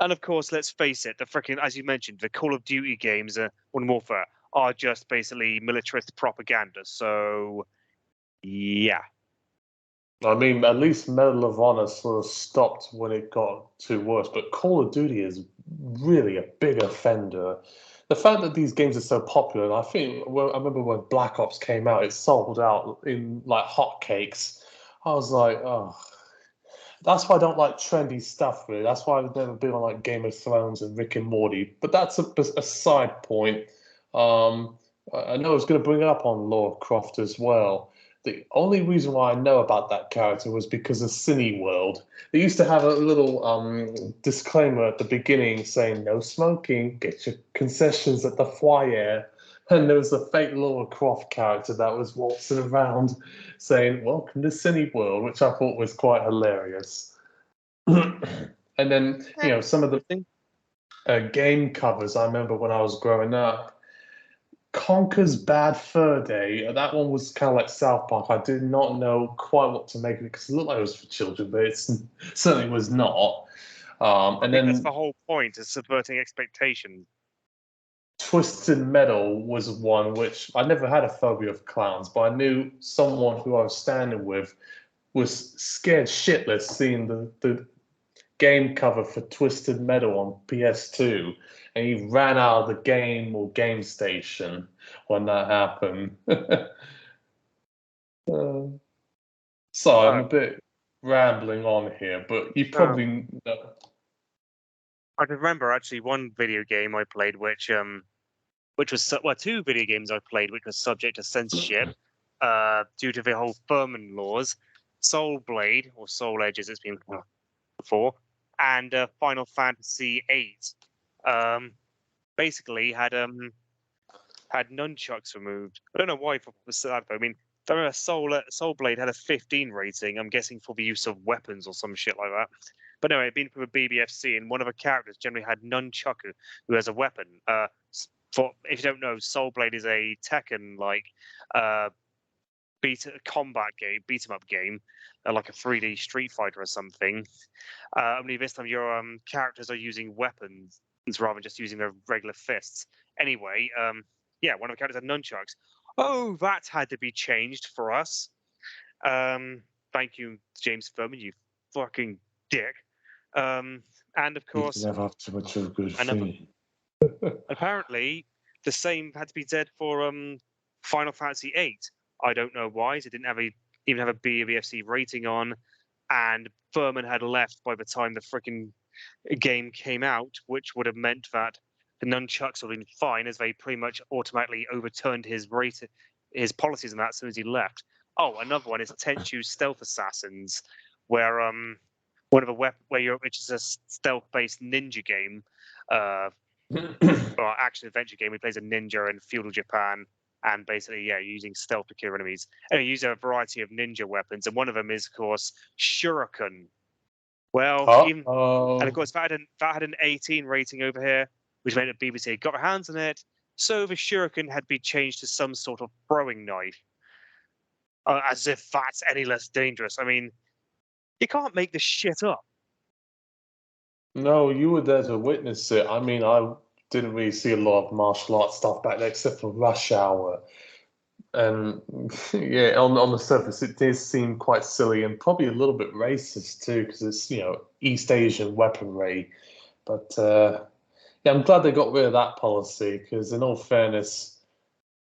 and of course, let's face it, the freaking, as you mentioned, the Call of Duty games, Modern Warfare, are just basically militarist propaganda. So, yeah, I mean, at least Medal of Honor sort of stopped when it got too worse, but Call of Duty is really a big offender. The fact that these games are so popular, and I think, well, I remember when Black Ops came out, it sold out in like hotcakes. I was like, oh, that's why I don't like trendy stuff, really. That's why I've never been on like Game of Thrones and Rick and Morty. But that's a side point. I know I was going to bring it up on Lara Croft as well. The only reason why I know about that character was because of Cineworld. They used to have a little disclaimer at the beginning saying no smoking, get your concessions at the foyer. And there was a fake Lara Croft character that was waltzing around saying, "Welcome to Cineworld," which I thought was quite hilarious. And then, some of the game covers I remember when I was growing up. Conker's Bad Fur Day. That one was kind of like South Park. I did not know quite what to make of it because it looked like it was for children, but it certainly was not. I And think that's then the whole point, is subverting expectations. Twisted Metal was one which I never had a phobia of clowns, but I knew someone who I was standing with was scared shitless seeing the game cover for Twisted Metal on PS2, and he ran out of the game or game station when that happened. Sorry, I'm a Oh, bit rambling on here, but you oh. probably know. I can remember actually one video game I played, which was well, two video games I played which was subject to censorship. due to the whole Furman laws, Soul Blade, or Soul Edge as it's been called before, and Final Fantasy VIII basically had nunchucks removed. I don't know why for that though. I mean, I remember Soul Blade had a 15 rating. I'm guessing for the use of weapons or some shit like that. But no, it'd been for the BBFC, and one of the characters generally had nunchaku, who has a weapon. For if you don't know, Soul Blade is a Tekken-like beat 'em up game, like a 3D Street Fighter or something. Only this time your characters are using weapons rather than just using their regular fists. Anyway, yeah, one of the characters had nunchucks. Oh, that had to be changed for us. Thank you, James Furman, you fucking dick. And of You course, can never have too much of a good thing. apparently the same had to be said for Final Fantasy VIII. I don't know why. It didn't even have a BBFC rating on, and Furman had left by the time the freaking game came out, which would have meant that the nunchucks would have been fine, as they pretty much automatically overturned his policies on that as soon as he left. Oh, another one is Tenchu Stealth Assassins, where one of the which is a stealth-based ninja game, or action adventure game. He plays a ninja in feudal Japan, and basically, yeah, using stealth to kill enemies. And you use a variety of ninja weapons, and one of them is, of course, Shuriken. Well, and of course, that had an 18 rating over here, which meant that BBC got their hands on it. So the Shuriken had been changed to some sort of throwing knife, as if that's any less dangerous. I mean, you can't make this shit up. No, you were there to witness it. I mean, I didn't really see a lot of martial arts stuff back there except for Rush Hour. And yeah, on the surface, it did seem quite silly and probably a little bit racist too, because it's, East Asian weaponry. But yeah, I'm glad they got rid of that policy, because in all fairness,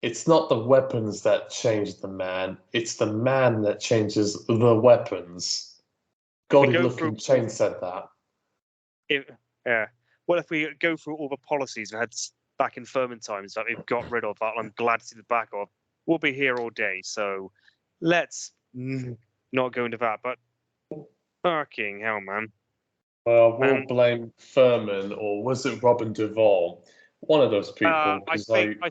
it's not the weapons that change the man, it's the man that changes the weapons. Gaudy looking chain said that. Yeah. Well, if we go through all the policies we had back in Furman times that we've got rid of, that I'm glad to see the back of, we'll be here all day. So let's not go into that. But fucking hell, man. Well, we'll blame Furman, or was it Robin Duvall? One of those people. I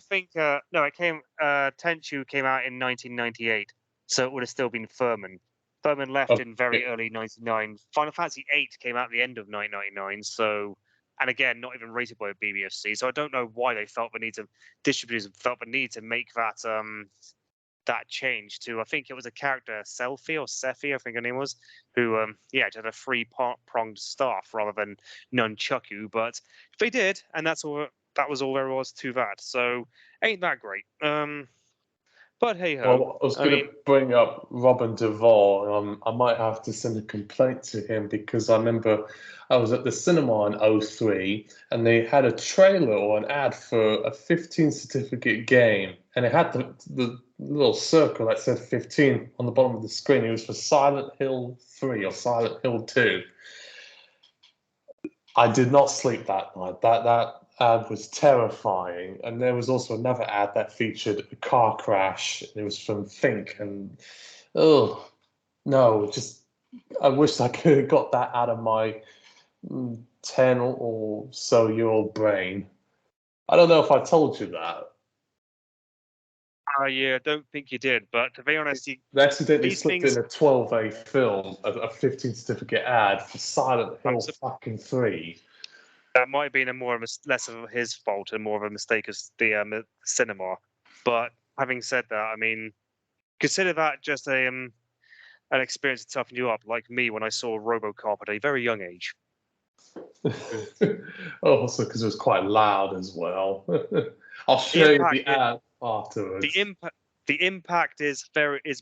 think no, it came. Tenchu came out in 1998, so it would have still been Furman. Furman left in very early '99. Final Fantasy VIII came out at the end of 1999, so, and again, not even rated by a BBFC. So I don't know why distributors felt the need to make that change to, I think it was a character, Selfie or Sephi, I think her name was, who just had a three-pronged staff rather than nunchaku. But they did, and that was all there was to that. So ain't that great? But hey ho. Well, I was going to bring up Robin Duvall. I might have to send a complaint to him, because I remember I was at the cinema in '03 and they had a trailer or an ad for a 15 certificate game, and it had the little circle that said 15 on the bottom of the screen. It was for Silent Hill 3 or Silent Hill 2. I did not sleep that night. That ad was terrifying. And there was also another ad that featured a car crash. It was from Think, and oh no, just I wish I could have got that out of my 10 or so year old brain. I don't know if I told you that. Yeah, I don't think you did, but to be honest, they accidentally slipped in a 12A film, a 15 certificate ad for Silent Hill fucking 3. That might have been less of his fault and more of a mistake as the cinema. But having said that, I mean, consider that just an experience to toughen you up, like me when I saw RoboCop at a very young age. Also, because it was quite loud as well. I'll show you the ad afterwards. The impact is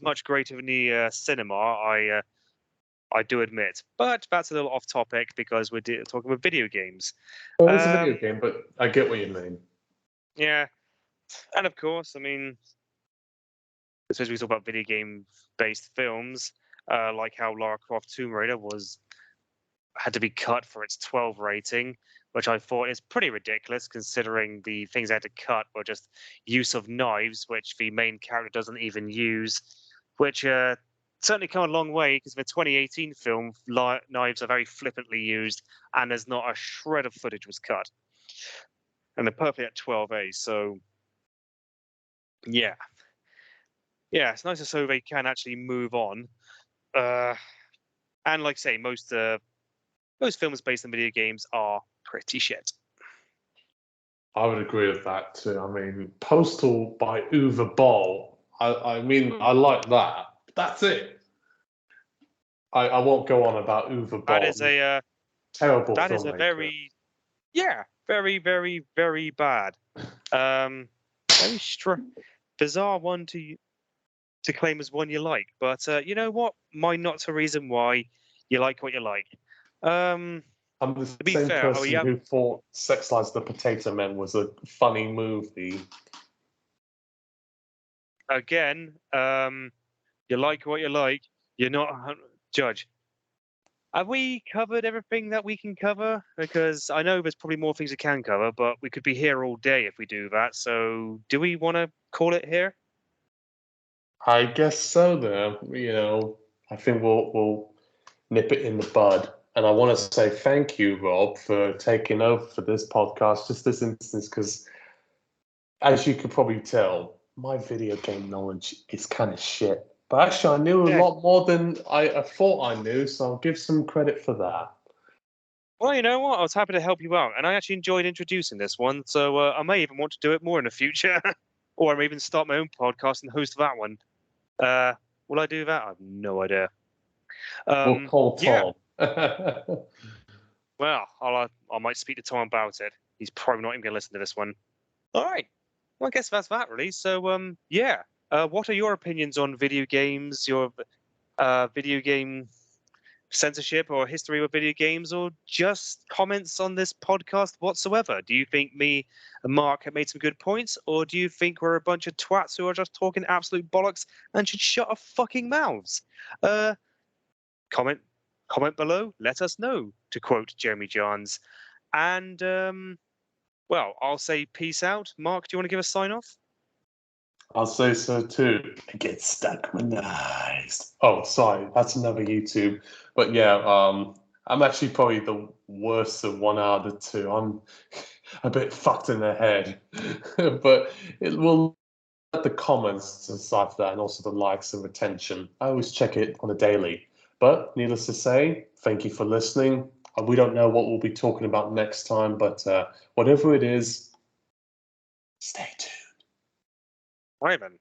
much greater in the cinema. I do admit, but that's a little off topic because we're talking about video games. Well, it's a video game, but I get what you mean. Yeah, and of course, I mean, especially we talk about video game-based films, like how Lara Croft Tomb Raider was had to be cut for its 12 rating, which I thought is pretty ridiculous considering the things they had to cut were just use of knives, which the main character doesn't even use, which certainly come a long way because in the 2018 film, knives are very flippantly used and there's not a shred of footage was cut. And they're perfectly at 12A, so yeah. Yeah, it's nice so they can actually move on. And like I say, most films based on video games are pretty shit. I would agree with that too. I mean, Postal by Uwe Boll. I mean, I like that. But that's it. I won't go on about Uwe Boll. That is a terrible that filmmaker. is a very very bad. Very bizarre one to claim as one you like, but you know what? Not a reason why you like what you like. I'm the same person who thought Sex Lies the Potato Men was a funny movie. Again, you like what you like. You're not a judge. Have we covered everything that we can cover? Because I know there's probably more things we can cover, but we could be here all day if we do that. So, do we want to call it here? I guess so. Then I think we'll nip it in the bud. And I want to say thank you, Rob, for taking over for this podcast, just this instance, because as you could probably tell, my video game knowledge is kind of shit. But actually, I knew a lot more than I thought I knew, so I'll give some credit for that. Well, you know what? I was happy to help you out, and I actually enjoyed introducing this one, so I may even want to do it more in the future, or I may even start my own podcast and host that one. Will I do that? I have no idea. We'll call Tom. Yeah. Well, I might speak to Tom about it. He's probably not even going to listen to this one. All right. Well, I guess that's that, really. So, yeah. What are your opinions on video games? Your video game censorship or history with video games, or just comments on this podcast whatsoever? Do you think me and Mark have made some good points, or do you think we're a bunch of twats who are just talking absolute bollocks and should shut our fucking mouths? Comment below, let us know, to quote Jeremy Johns. And well, I'll say peace out. Mark, do you want to give a sign off? I'll say so too. Get stuck manized. Oh, sorry, that's another YouTube. But yeah, I'm actually probably the worst of one out of the two. I'm a bit fucked in the head. But it will let the comments aside for that, and also the likes and retention. I always check it on a daily. But needless to say, thank you for listening. We don't know what we'll be talking about next time, but whatever it is, stay tuned. Right then.